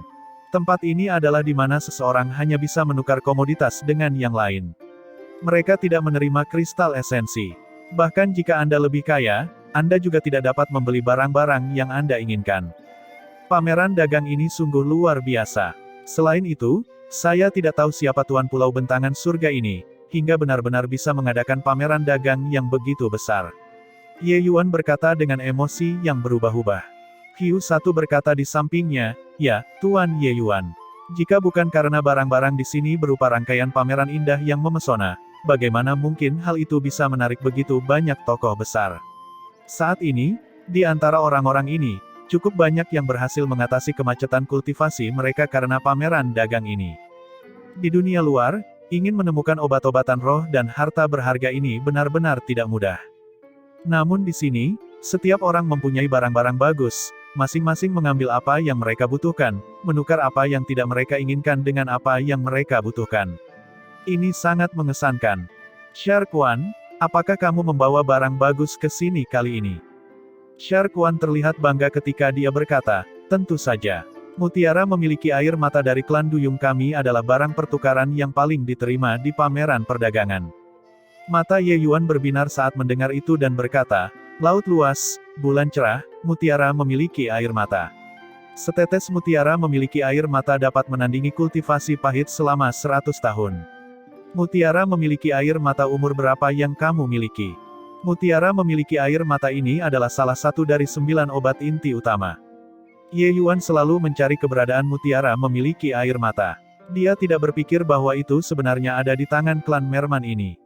Tempat ini adalah di mana seseorang hanya bisa menukar komoditas dengan yang lain. Mereka tidak menerima kristal esensi. Bahkan jika Anda lebih kaya, Anda juga tidak dapat membeli barang-barang yang Anda inginkan. Pameran dagang ini sungguh luar biasa. Selain itu, saya tidak tahu siapa tuan pulau bentangan surga ini, hingga benar-benar bisa mengadakan pameran dagang yang begitu besar. Ye Yuan berkata dengan emosi yang berubah-ubah. Hiu satu berkata di sampingnya, "Ya, Tuan Ye Yuan. Jika bukan karena barang-barang di sini berupa rangkaian pameran indah yang memesona, bagaimana mungkin hal itu bisa menarik begitu banyak tokoh besar?" Saat ini, di antara orang-orang ini, cukup banyak yang berhasil mengatasi kemacetan kultivasi mereka karena pameran dagang ini. Di dunia luar, ingin menemukan obat-obatan roh dan harta berharga ini benar-benar tidak mudah. Namun di sini, setiap orang mempunyai barang-barang bagus, masing-masing mengambil apa yang mereka butuhkan, menukar apa yang tidak mereka inginkan dengan apa yang mereka butuhkan. Ini sangat mengesankan. Sharkwan, apakah kamu membawa barang bagus ke sini kali ini? Sharkwan terlihat bangga ketika dia berkata, "Tentu saja. Mutiara memiliki air mata dari klan Duyung kami adalah barang pertukaran yang paling diterima di pameran perdagangan." Mata Ye Yuan berbinar saat mendengar itu dan berkata, "Laut luas, bulan cerah, mutiara memiliki air mata. Setetes mutiara memiliki air mata dapat menandingi kultivasi pahit selama 100 tahun. Mutiara memiliki air mata umur berapa yang kamu miliki?" Mutiara memiliki air mata ini adalah salah satu dari 9 obat inti utama. Ye Yuan selalu mencari keberadaan mutiara memiliki air mata. Dia tidak berpikir bahwa itu sebenarnya ada di tangan klan Merman ini.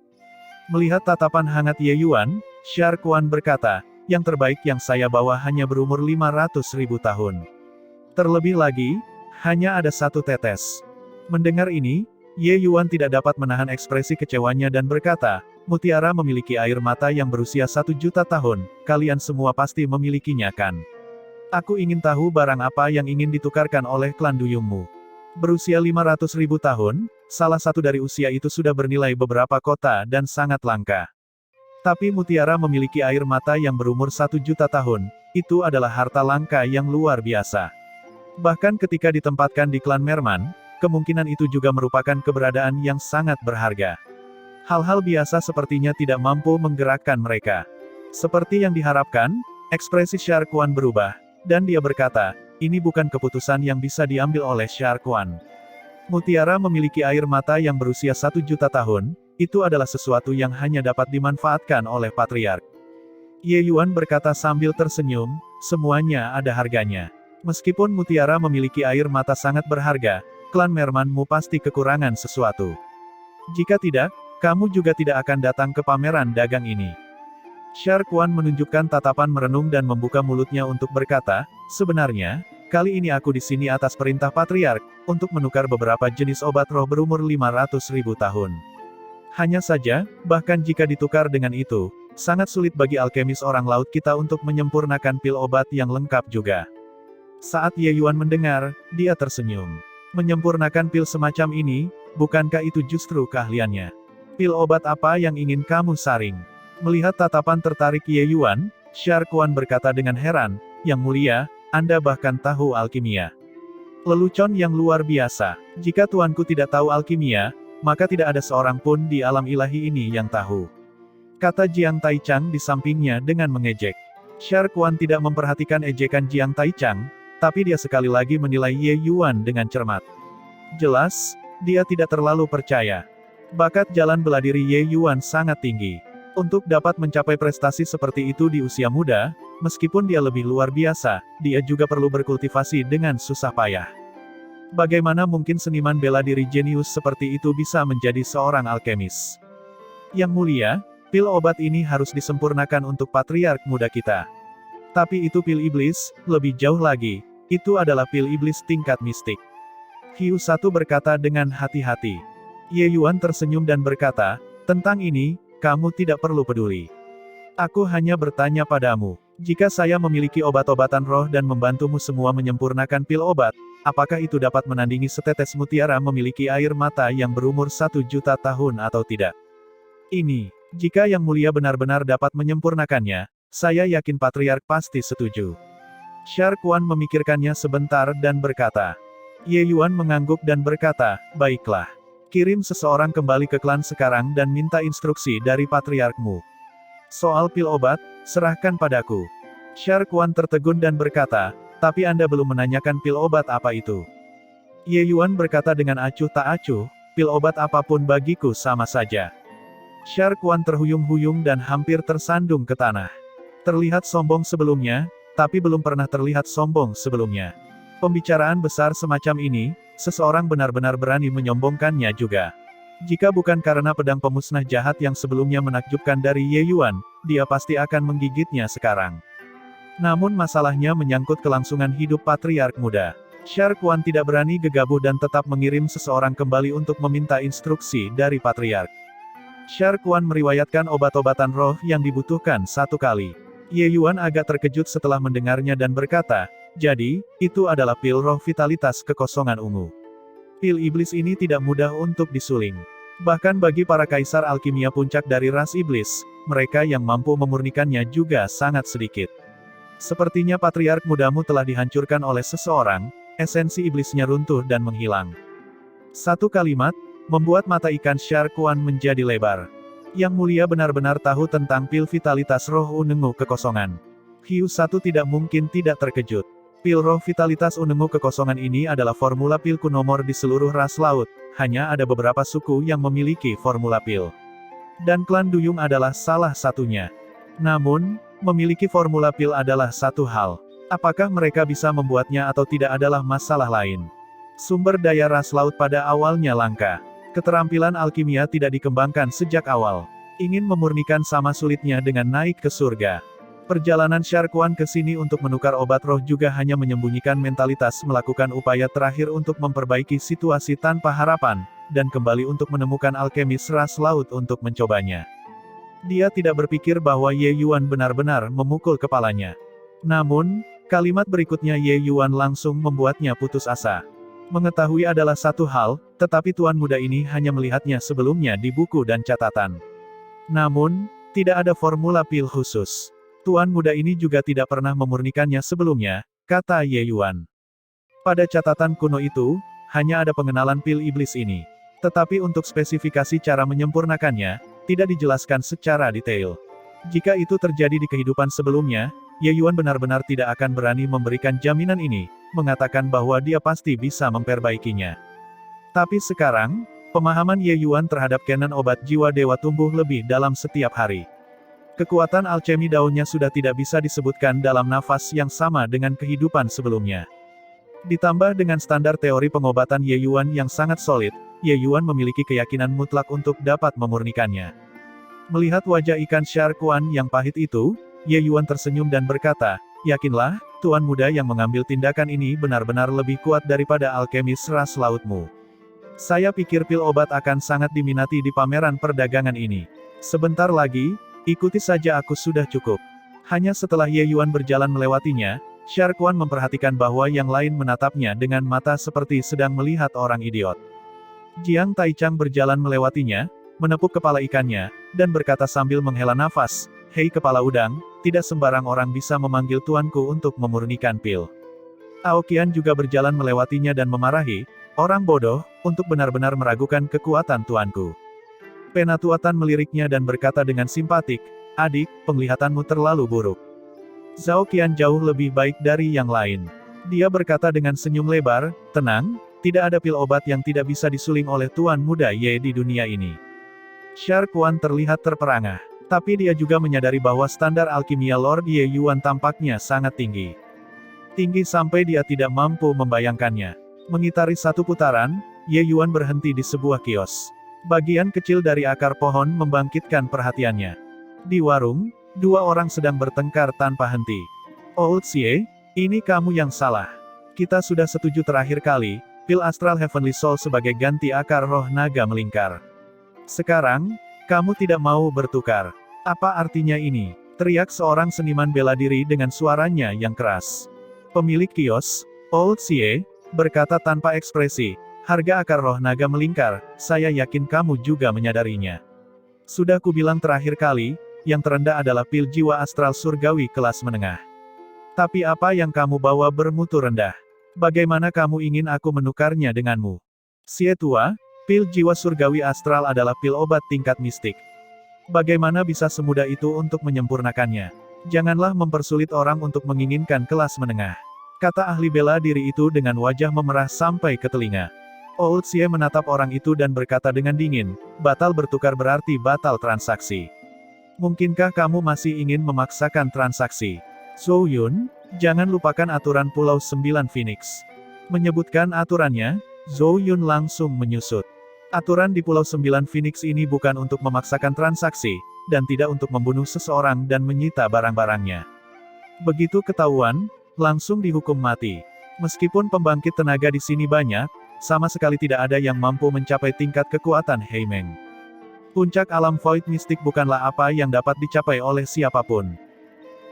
Melihat tatapan hangat Ye Yuan, Sharkwan berkata, "Yang terbaik yang saya bawa hanya berumur 500.000 tahun. Terlebih lagi, hanya ada 1 tetes." Mendengar ini, Ye Yuan tidak dapat menahan ekspresi kecewanya dan berkata, "Mutiara memiliki air mata yang berusia 1 juta tahun, kalian semua pasti memilikinya kan? Aku ingin tahu barang apa yang ingin ditukarkan oleh klan Duyungmu." Berusia 500.000 tahun, salah satu dari usia itu sudah bernilai beberapa kota dan sangat langka. Tapi mutiara memiliki air mata yang berumur 1 juta tahun, itu adalah harta langka yang luar biasa. Bahkan ketika ditempatkan di klan Merman, kemungkinan itu juga merupakan keberadaan yang sangat berharga. Hal-hal biasa sepertinya tidak mampu menggerakkan mereka. Seperti yang diharapkan, ekspresi Sharkwan berubah. Dan dia berkata, "Ini bukan keputusan yang bisa diambil oleh Sharkwan. Mutiara memiliki air mata yang berusia 1 juta tahun, itu adalah sesuatu yang hanya dapat dimanfaatkan oleh Patriark." Ye Yuan berkata sambil tersenyum, "Semuanya ada harganya. Meskipun mutiara memiliki air mata sangat berharga, klan Mermanmu pasti kekurangan sesuatu. Jika tidak, kamu juga tidak akan datang ke pameran dagang ini." Sharkwan menunjukkan tatapan merenung dan membuka mulutnya untuk berkata, "Sebenarnya, kali ini aku di sini atas perintah Patriark, untuk menukar beberapa jenis obat roh berumur 500.000 tahun. Hanya saja, bahkan jika ditukar dengan itu, sangat sulit bagi alkemis orang laut kita untuk menyempurnakan pil obat yang lengkap juga." Saat Ye Yuan mendengar, dia tersenyum. Menyempurnakan pil semacam ini, bukankah itu justru keahliannya? Pil obat apa yang ingin kamu saring? Melihat tatapan tertarik Ye Yuan, Sharkwan berkata dengan heran, "Yang mulia, Anda bahkan tahu alkimia. Lelucon yang luar biasa. Jika tuanku tidak tahu alkimia, maka tidak ada seorang pun di alam ilahi ini yang tahu," kata Jiang Taichang di sampingnya dengan mengejek. Sharkwan tidak memperhatikan ejekan Jiang Taichang, tapi dia sekali lagi menilai Ye Yuan dengan cermat. Jelas, dia tidak terlalu percaya. Bakat jalan bela diri Ye Yuan sangat tinggi. Untuk dapat mencapai prestasi seperti itu di usia muda, meskipun dia lebih luar biasa, dia juga perlu berkultivasi dengan susah payah. Bagaimana mungkin seniman bela diri jenius seperti itu bisa menjadi seorang alkemis? Yang mulia, pil obat ini harus disempurnakan untuk patriark muda kita. Tapi itu pil iblis, lebih jauh lagi, itu adalah pil iblis tingkat mistik. Hiu satu berkata dengan hati-hati. Ye Yuan tersenyum dan berkata, "Tentang ini, kamu tidak perlu peduli. Aku hanya bertanya padamu, jika saya memiliki obat-obatan roh dan membantumu semua menyempurnakan pil obat, apakah itu dapat menandingi setetes mutiara memiliki air mata yang berumur 1 juta tahun atau tidak? Ini, jika Yang Mulia benar-benar dapat menyempurnakannya, saya yakin Patriark pasti setuju." Sharkwan memikirkannya sebentar dan berkata. Ye Yuan mengangguk dan berkata, "Baiklah. Kirim seseorang kembali ke klan sekarang dan minta instruksi dari patriarkmu. Soal pil obat, serahkan padaku." Sharkwan tertegun dan berkata, "Tapi Anda belum menanyakan pil obat apa itu." Ye Yuan berkata dengan acuh tak acuh, "Pil obat apapun bagiku sama saja." Sharkwan terhuyung-huyung dan hampir tersandung ke tanah. Terlihat sombong sebelumnya, tapi belum pernah terlihat sombong sebelumnya. Pembicaraan besar semacam ini, seseorang benar-benar berani menyombongkannya juga. Jika bukan karena pedang pemusnah jahat yang sebelumnya menakjubkan dari Ye Yuan, dia pasti akan menggigitnya sekarang. Namun masalahnya menyangkut kelangsungan hidup patriark muda. Shark Wan tidak berani gegabah dan tetap mengirim seseorang kembali untuk meminta instruksi dari patriark. Shark Wan meriwayatkan obat-obatan roh yang dibutuhkan satu kali. Ye Yuan agak terkejut setelah mendengarnya dan berkata, jadi, itu adalah pil roh vitalitas kekosongan ungu. Pil iblis ini tidak mudah untuk disuling. Bahkan bagi para kaisar alkimia puncak dari ras iblis, mereka yang mampu memurnikannya juga sangat sedikit. Sepertinya patriark mudamu telah dihancurkan oleh seseorang, esensi iblisnya runtuh dan menghilang. Satu kalimat, membuat mata ikan Shark Wan menjadi lebar. Yang mulia benar-benar tahu tentang pil vitalitas roh ungu kekosongan. Hiu Satu tidak mungkin tidak terkejut. Pil roh vitalitas ungu kekosongan ini adalah formula pil kunomor di seluruh ras laut, hanya ada beberapa suku yang memiliki formula pil. Dan klan Duyung adalah salah satunya. Namun, memiliki formula pil adalah satu hal. Apakah mereka bisa membuatnya atau tidak adalah masalah lain. Sumber daya ras laut pada awalnya langka. Keterampilan alkimia tidak dikembangkan sejak awal. Ingin memurnikan sama sulitnya dengan naik ke surga. Perjalanan Shark Wan ke sini untuk menukar obat roh juga hanya menyembunyikan mentalitas melakukan upaya terakhir untuk memperbaiki situasi tanpa harapan, dan kembali untuk menemukan alkemis ras laut untuk mencobanya. Dia tidak berpikir bahwa Ye Yuan benar-benar memukul kepalanya. Namun, kalimat berikutnya Ye Yuan langsung membuatnya putus asa. Mengetahui adalah satu hal, tetapi tuan muda ini hanya melihatnya sebelumnya di buku dan catatan. Namun, tidak ada formula pil khusus. Tuan muda ini juga tidak pernah memurnikannya sebelumnya, kata Ye Yuan. Pada catatan kuno itu, hanya ada pengenalan pil iblis ini. Tetapi untuk spesifikasi cara menyempurnakannya, tidak dijelaskan secara detail. Jika itu terjadi di kehidupan sebelumnya, Ye Yuan benar-benar tidak akan berani memberikan jaminan ini, mengatakan bahwa dia pasti bisa memperbaikinya. Tapi sekarang, pemahaman Ye Yuan terhadap kanon obat jiwa dewa tumbuh lebih dalam setiap hari. Kekuatan alchemy daunnya sudah tidak bisa disebutkan dalam nafas yang sama dengan kehidupan sebelumnya. Ditambah dengan standar teori pengobatan Ye Yuan yang sangat solid, Ye Yuan memiliki keyakinan mutlak untuk dapat memurnikannya. Melihat wajah ikan Shark Wan yang pahit itu, Ye Yuan tersenyum dan berkata, yakinlah, tuan muda yang mengambil tindakan ini benar-benar lebih kuat daripada alkemis ras lautmu. Saya pikir pil obat akan sangat diminati di pameran perdagangan ini. Sebentar lagi, ikuti saja aku sudah cukup. Hanya setelah Ye Yuan berjalan melewatinya, Shark Wan memperhatikan bahwa yang lain menatapnya dengan mata seperti sedang melihat orang idiot. Jiang Taichang berjalan melewatinya, menepuk kepala ikannya, dan berkata sambil menghela nafas, hei kepala udang, tidak sembarang orang bisa memanggil tuanku untuk memurnikan pil. Aokian juga berjalan melewatinya dan memarahi, orang bodoh, untuk benar-benar meragukan kekuatan tuanku. Penatuatan meliriknya dan berkata dengan simpatik, adik, penglihatanmu terlalu buruk. Zhao Qian jauh lebih baik dari yang lain. Dia berkata dengan senyum lebar, tenang, tidak ada pil obat yang tidak bisa disuling oleh tuan muda Ye di dunia ini. Shark Wan terlihat terperangah. Tapi dia juga menyadari bahwa standar alkimia Lord Ye Yuan tampaknya sangat tinggi. Tinggi sampai dia tidak mampu membayangkannya. Mengitari satu putaran, Ye Yuan berhenti di sebuah kios. Bagian kecil dari akar pohon membangkitkan perhatiannya. Di warung, dua orang sedang bertengkar tanpa henti. Old Xie, ini kamu yang salah. Kita sudah setuju terakhir kali, pil Astral Heavenly Soul sebagai ganti akar roh naga melingkar. Sekarang, kamu tidak mau bertukar. Apa artinya ini? Teriak seorang seniman bela diri dengan suaranya yang keras. Pemilik kios, Old Xie, berkata tanpa ekspresi, harga akar roh naga melingkar, saya yakin kamu juga menyadarinya. Sudah kubilang terakhir kali, yang terendah adalah pil jiwa astral surgawi kelas menengah. Tapi apa yang kamu bawa bermutu rendah? Bagaimana kamu ingin aku menukarnya denganmu? Xie tua, pil jiwa surgawi astral adalah pil obat tingkat mistik. Bagaimana bisa semudah itu untuk menyempurnakannya? Janganlah mempersulit orang untuk menginginkan kelas menengah. Kata ahli bela diri itu dengan wajah memerah sampai ke telinga. Old Xie menatap orang itu dan berkata dengan dingin, batal bertukar berarti batal transaksi. Mungkinkah kamu masih ingin memaksakan transaksi? Zhou Yun, Jangan lupakan aturan Pulau 9 Phoenix. Menyebutkan aturannya, Zhou Yun langsung menyusut. Aturan di Pulau 9 Phoenix ini bukan untuk memaksakan transaksi, dan tidak untuk membunuh seseorang dan menyita barang-barangnya. Begitu ketahuan, langsung dihukum mati. Meskipun pembangkit tenaga di sini banyak, sama sekali tidak ada yang mampu mencapai tingkat kekuatan Heimeng. Puncak alam Void Mystic bukanlah apa yang dapat dicapai oleh siapapun.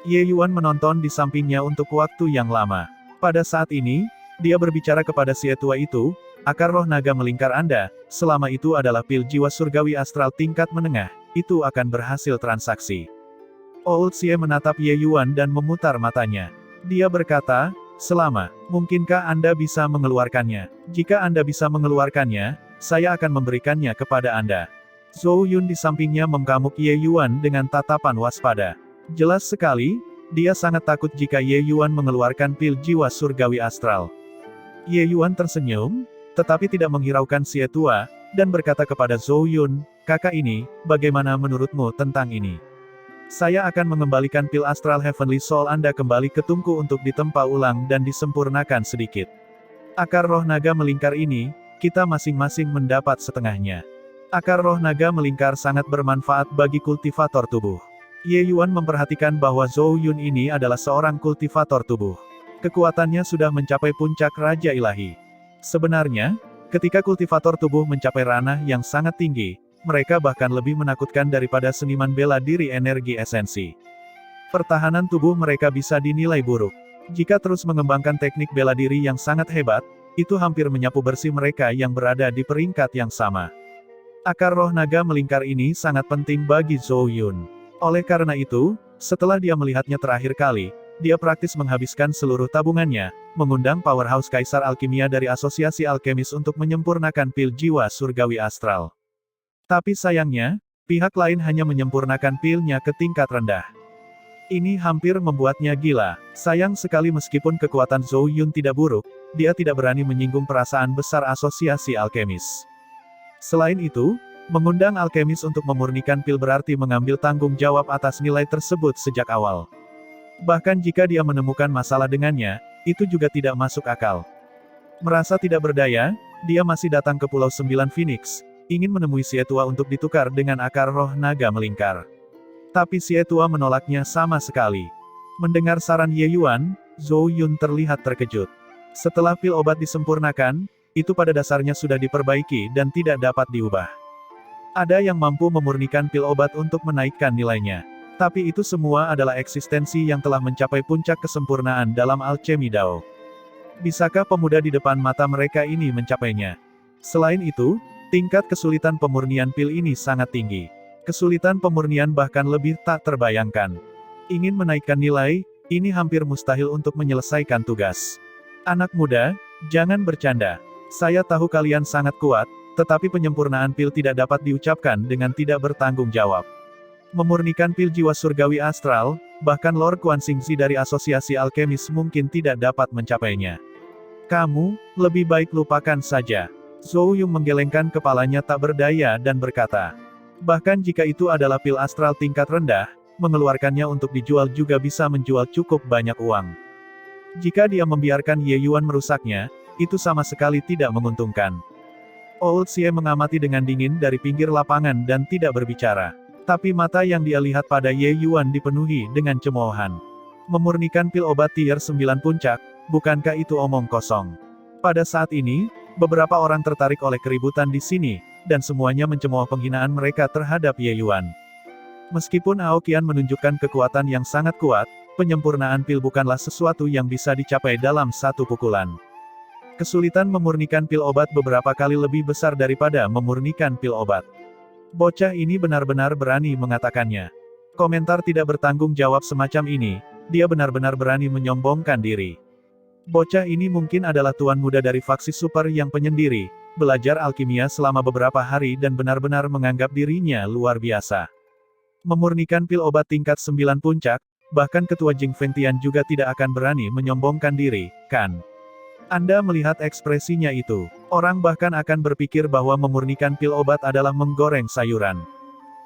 Ye Yuan menonton di sampingnya untuk waktu yang lama. Pada saat ini, dia berbicara kepada si tua itu, akar roh naga melingkar Anda, selama itu adalah pil jiwa surgawi astral tingkat menengah, itu akan berhasil transaksi. Old Xie menatap Ye Yuan dan memutar matanya. Dia berkata, selama, mungkinkah Anda bisa mengeluarkannya? Jika Anda bisa mengeluarkannya, saya akan memberikannya kepada Anda. Zhou Yun di sampingnya mengamuk Ye Yuan dengan tatapan waspada. Jelas sekali, dia sangat takut jika Ye Yuan mengeluarkan pil jiwa surgawi astral. Ye Yuan tersenyum, tetapi tidak menghiraukan si tua, dan berkata kepada Zhou Yun, kakak ini, bagaimana menurutmu tentang ini? Saya akan mengembalikan pil astral Heavenly Soul Anda kembali ke tungku untuk ditempa ulang dan disempurnakan sedikit. Akar roh naga melingkar ini, kita masing-masing mendapat setengahnya. Akar roh naga melingkar sangat bermanfaat bagi kultivator tubuh. Ye Yuan memperhatikan bahwa Zhou Yun ini adalah seorang kultivator tubuh. Kekuatannya sudah mencapai puncak Raja Ilahi. Sebenarnya, ketika kultivator tubuh mencapai ranah yang sangat tinggi, mereka bahkan lebih menakutkan daripada seniman bela diri energi esensi. Pertahanan tubuh mereka bisa dinilai buruk. Jika terus mengembangkan teknik bela diri yang sangat hebat, itu hampir menyapu bersih mereka yang berada di peringkat yang sama. Akar roh naga melingkar ini sangat penting bagi Zhou Yun. Oleh karena itu, setelah dia melihatnya terakhir kali, dia praktis menghabiskan seluruh tabungannya, mengundang Powerhouse Kaisar Alkimia dari Asosiasi Alkemis untuk menyempurnakan pil jiwa surgawi astral. Tapi sayangnya, pihak lain hanya menyempurnakan pilnya ke tingkat rendah. Ini hampir membuatnya gila. Sayang sekali meskipun kekuatan Zhou Yun tidak buruk, dia tidak berani menyinggung perasaan besar Asosiasi Alkemis. Selain itu, mengundang alkemis untuk memurnikan pil berarti mengambil tanggung jawab atas nilai tersebut sejak awal. Bahkan jika dia menemukan masalah dengannya, itu juga tidak masuk akal. Merasa tidak berdaya, dia masih datang ke Pulau 9 Phoenix, ingin menemui si tua untuk ditukar dengan akar roh naga melingkar. Tapi si tua menolaknya sama sekali. Mendengar saran Ye Yuan, Zhou Yun terlihat terkejut. Setelah pil obat disempurnakan, itu pada dasarnya sudah diperbaiki dan tidak dapat diubah. Ada yang mampu memurnikan pil obat untuk menaikkan nilainya. Tapi itu semua adalah eksistensi yang telah mencapai puncak kesempurnaan dalam alchemy Dao. Bisakah pemuda di depan mata mereka ini mencapainya? Selain itu, tingkat kesulitan pemurnian pil ini sangat tinggi. Kesulitan pemurnian bahkan lebih tak terbayangkan. Ingin menaikkan nilai, ini hampir mustahil untuk menyelesaikan tugas. Anak muda, jangan bercanda. Saya tahu kalian sangat kuat, tetapi penyempurnaan pil tidak dapat diucapkan dengan tidak bertanggung jawab. Memurnikan pil jiwa surgawi astral, bahkan Lord Quan Xingzi dari Asosiasi Alkemis mungkin tidak dapat mencapainya. Kamu, lebih baik lupakan saja. Zhou Yun menggelengkan kepalanya tak berdaya dan berkata. Bahkan jika itu adalah pil astral tingkat rendah, mengeluarkannya untuk dijual juga bisa menjual cukup banyak uang. Jika dia membiarkan Ye Yuan merusaknya, itu sama sekali tidak menguntungkan. Old Xie mengamati dengan dingin dari pinggir lapangan dan tidak berbicara. Tapi mata yang dia lihat pada Ye Yuan dipenuhi dengan cemoohan. Memurnikan pil obat tier 9 puncak, bukankah itu omong kosong? Pada saat ini, beberapa orang tertarik oleh keributan di sini, dan semuanya mencemooh penghinaan mereka terhadap Ye Yuan. Meskipun Aoqian menunjukkan kekuatan yang sangat kuat, penyempurnaan pil bukanlah sesuatu yang bisa dicapai dalam satu pukulan. Kesulitan memurnikan pil obat beberapa kali lebih besar daripada memurnikan pil obat. Bocah ini benar-benar berani mengatakannya. Komentar tidak bertanggung jawab semacam ini, dia benar-benar berani menyombongkan diri. Bocah ini mungkin adalah tuan muda dari faksi super yang penyendiri, belajar alkimia selama beberapa hari dan benar-benar menganggap dirinya luar biasa. Memurnikan pil obat tingkat 9 puncak, bahkan ketua Jing Fengtian juga tidak akan berani menyombongkan diri, kan? Anda melihat ekspresinya itu. Orang bahkan akan berpikir bahwa memurnikan pil obat adalah menggoreng sayuran.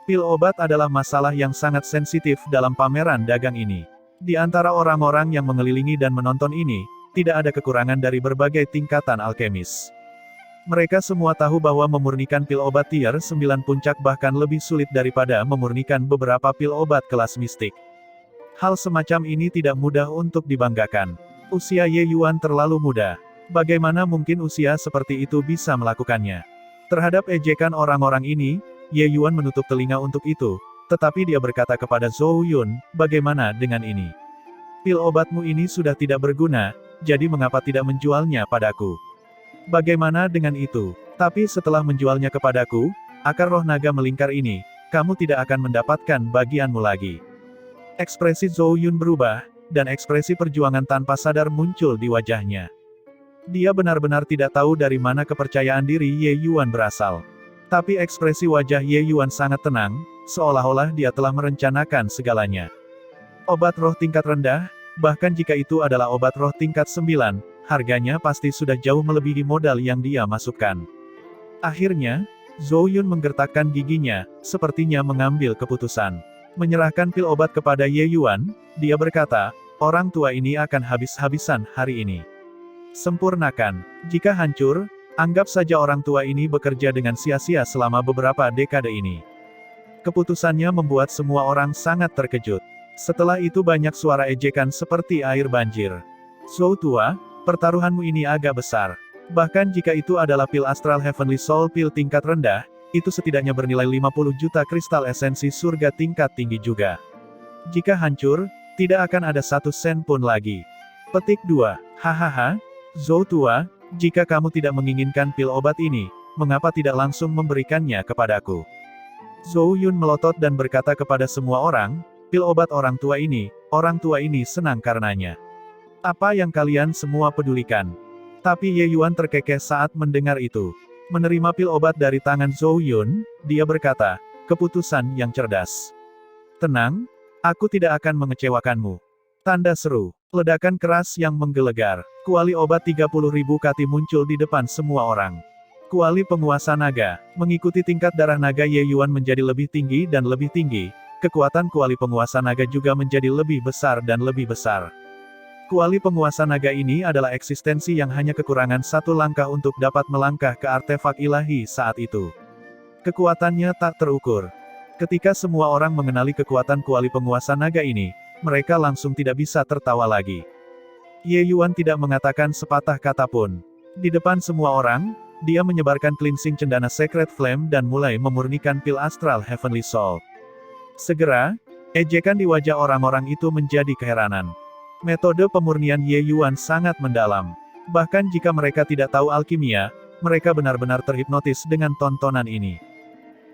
Pil obat adalah masalah yang sangat sensitif dalam pameran dagang ini. Di antara orang-orang yang mengelilingi dan menonton ini, tidak ada kekurangan dari berbagai tingkatan alkemis. Mereka semua tahu bahwa memurnikan pil obat tier 9 puncak bahkan lebih sulit daripada memurnikan beberapa pil obat kelas mistik. Hal semacam ini tidak mudah untuk dibanggakan. Usia Ye Yuan terlalu muda. Bagaimana mungkin usia seperti itu bisa melakukannya? Terhadap ejekan orang-orang ini, Ye Yuan menutup telinga untuk itu, tetapi dia berkata kepada Zhou Yun, bagaimana dengan ini? Pil obatmu ini sudah tidak berguna, jadi mengapa tidak menjualnya padaku? Bagaimana dengan itu? Tapi setelah menjualnya kepadaku, akar roh naga melingkar ini, kamu tidak akan mendapatkan bagianmu lagi. Ekspresi Zhou Yun berubah, dan ekspresi perjuangan tanpa sadar muncul di wajahnya. Dia benar-benar tidak tahu dari mana kepercayaan diri Ye Yuan berasal. Tapi ekspresi wajah Ye Yuan sangat tenang, seolah-olah dia telah merencanakan segalanya. Obat roh tingkat rendah, bahkan jika itu adalah obat roh tingkat 9, harganya pasti sudah jauh melebihi modal yang dia masukkan. Akhirnya, Zhou Yun menggertakkan giginya, sepertinya mengambil keputusan. Menyerahkan pil obat kepada Ye Yuan, dia berkata, orang tua ini akan habis-habisan hari ini. Sempurnakan. Jika hancur, anggap saja orang tua ini bekerja dengan sia-sia selama beberapa dekade ini. Keputusannya membuat semua orang sangat terkejut. Setelah itu banyak suara ejekan seperti air banjir. Zhou tua, pertaruhanmu ini agak besar. Bahkan jika itu adalah pil Astral Heavenly Soul pil tingkat rendah, itu setidaknya bernilai 50 juta kristal esensi surga tingkat tinggi juga. Jika hancur, tidak akan ada 1 sen pun lagi. Petik 2. Hahaha, Zhou tua, jika kamu tidak menginginkan pil obat ini, mengapa tidak langsung memberikannya kepadaku? Zhou Yun melotot dan berkata kepada semua orang, pil obat orang tua ini senang karenanya. Apa yang kalian semua pedulikan? Tapi Ye Yuan terkekeh saat mendengar itu. Menerima pil obat dari tangan Zhou Yun, dia berkata, keputusan yang cerdas. Tenang, aku tidak akan mengecewakanmu. Tanda seru. Ledakan keras yang menggelegar. Kuali obat 30.000 kati muncul di depan semua orang. Kuali penguasa naga. Mengikuti tingkat darah naga Ye Yuan menjadi lebih tinggi dan lebih tinggi. Kekuatan kuali penguasa naga juga menjadi lebih besar dan lebih besar. Kuali penguasa naga ini adalah eksistensi yang hanya kekurangan 1 langkah untuk dapat melangkah ke artefak ilahi saat itu. Kekuatannya tak terukur. Ketika semua orang mengenali kekuatan kuali penguasa naga ini, mereka langsung tidak bisa tertawa lagi. Ye Yuan tidak mengatakan sepatah kata pun. Di depan semua orang, dia menyebarkan cleansing cendana Sacred Flame dan mulai memurnikan pil Astral Heavenly Soul. Segera, ejekan di wajah orang-orang itu menjadi keheranan. Metode pemurnian Ye Yuan sangat mendalam. Bahkan jika mereka tidak tahu alkimia, mereka benar-benar terhipnotis dengan tontonan ini.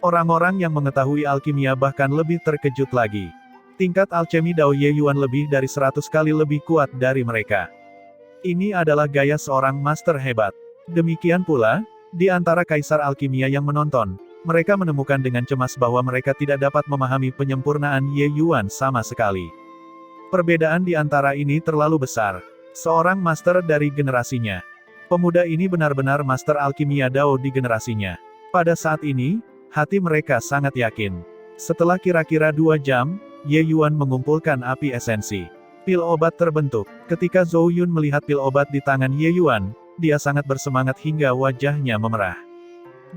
Orang-orang yang mengetahui alkimia bahkan lebih terkejut lagi. Tingkat alchemy Dao Ye Yuan lebih dari 100 kali lebih kuat dari mereka. Ini adalah gaya seorang master hebat. Demikian pula, di antara kaisar alkimia yang menonton, mereka menemukan dengan cemas bahwa mereka tidak dapat memahami penyempurnaan Ye Yuan sama sekali. Perbedaan di antara ini terlalu besar. Seorang master dari generasinya. Pemuda ini benar-benar master alkimia Dao di generasinya. Pada saat ini, hati mereka sangat yakin. Setelah kira-kira 2 jam, Ye Yuan mengumpulkan api esensi. Pil obat terbentuk. Ketika Zhou Yun melihat pil obat di tangan Ye Yuan, dia sangat bersemangat hingga wajahnya memerah.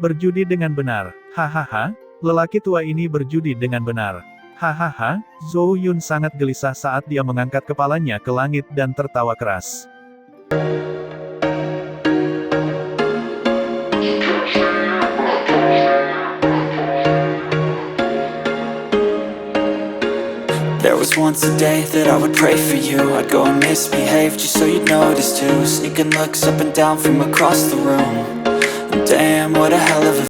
Berjudi dengan benar. Hahaha, lelaki tua ini berjudi dengan benar. Hahaha, Zhou Yun sangat gelisah saat dia mengangkat kepalanya ke langit dan tertawa keras. There was once a day that I would pray for you. I'd go and misbehave just so you'd notice too. Sneaking looks up and down from across the room. And damn, what a hell of a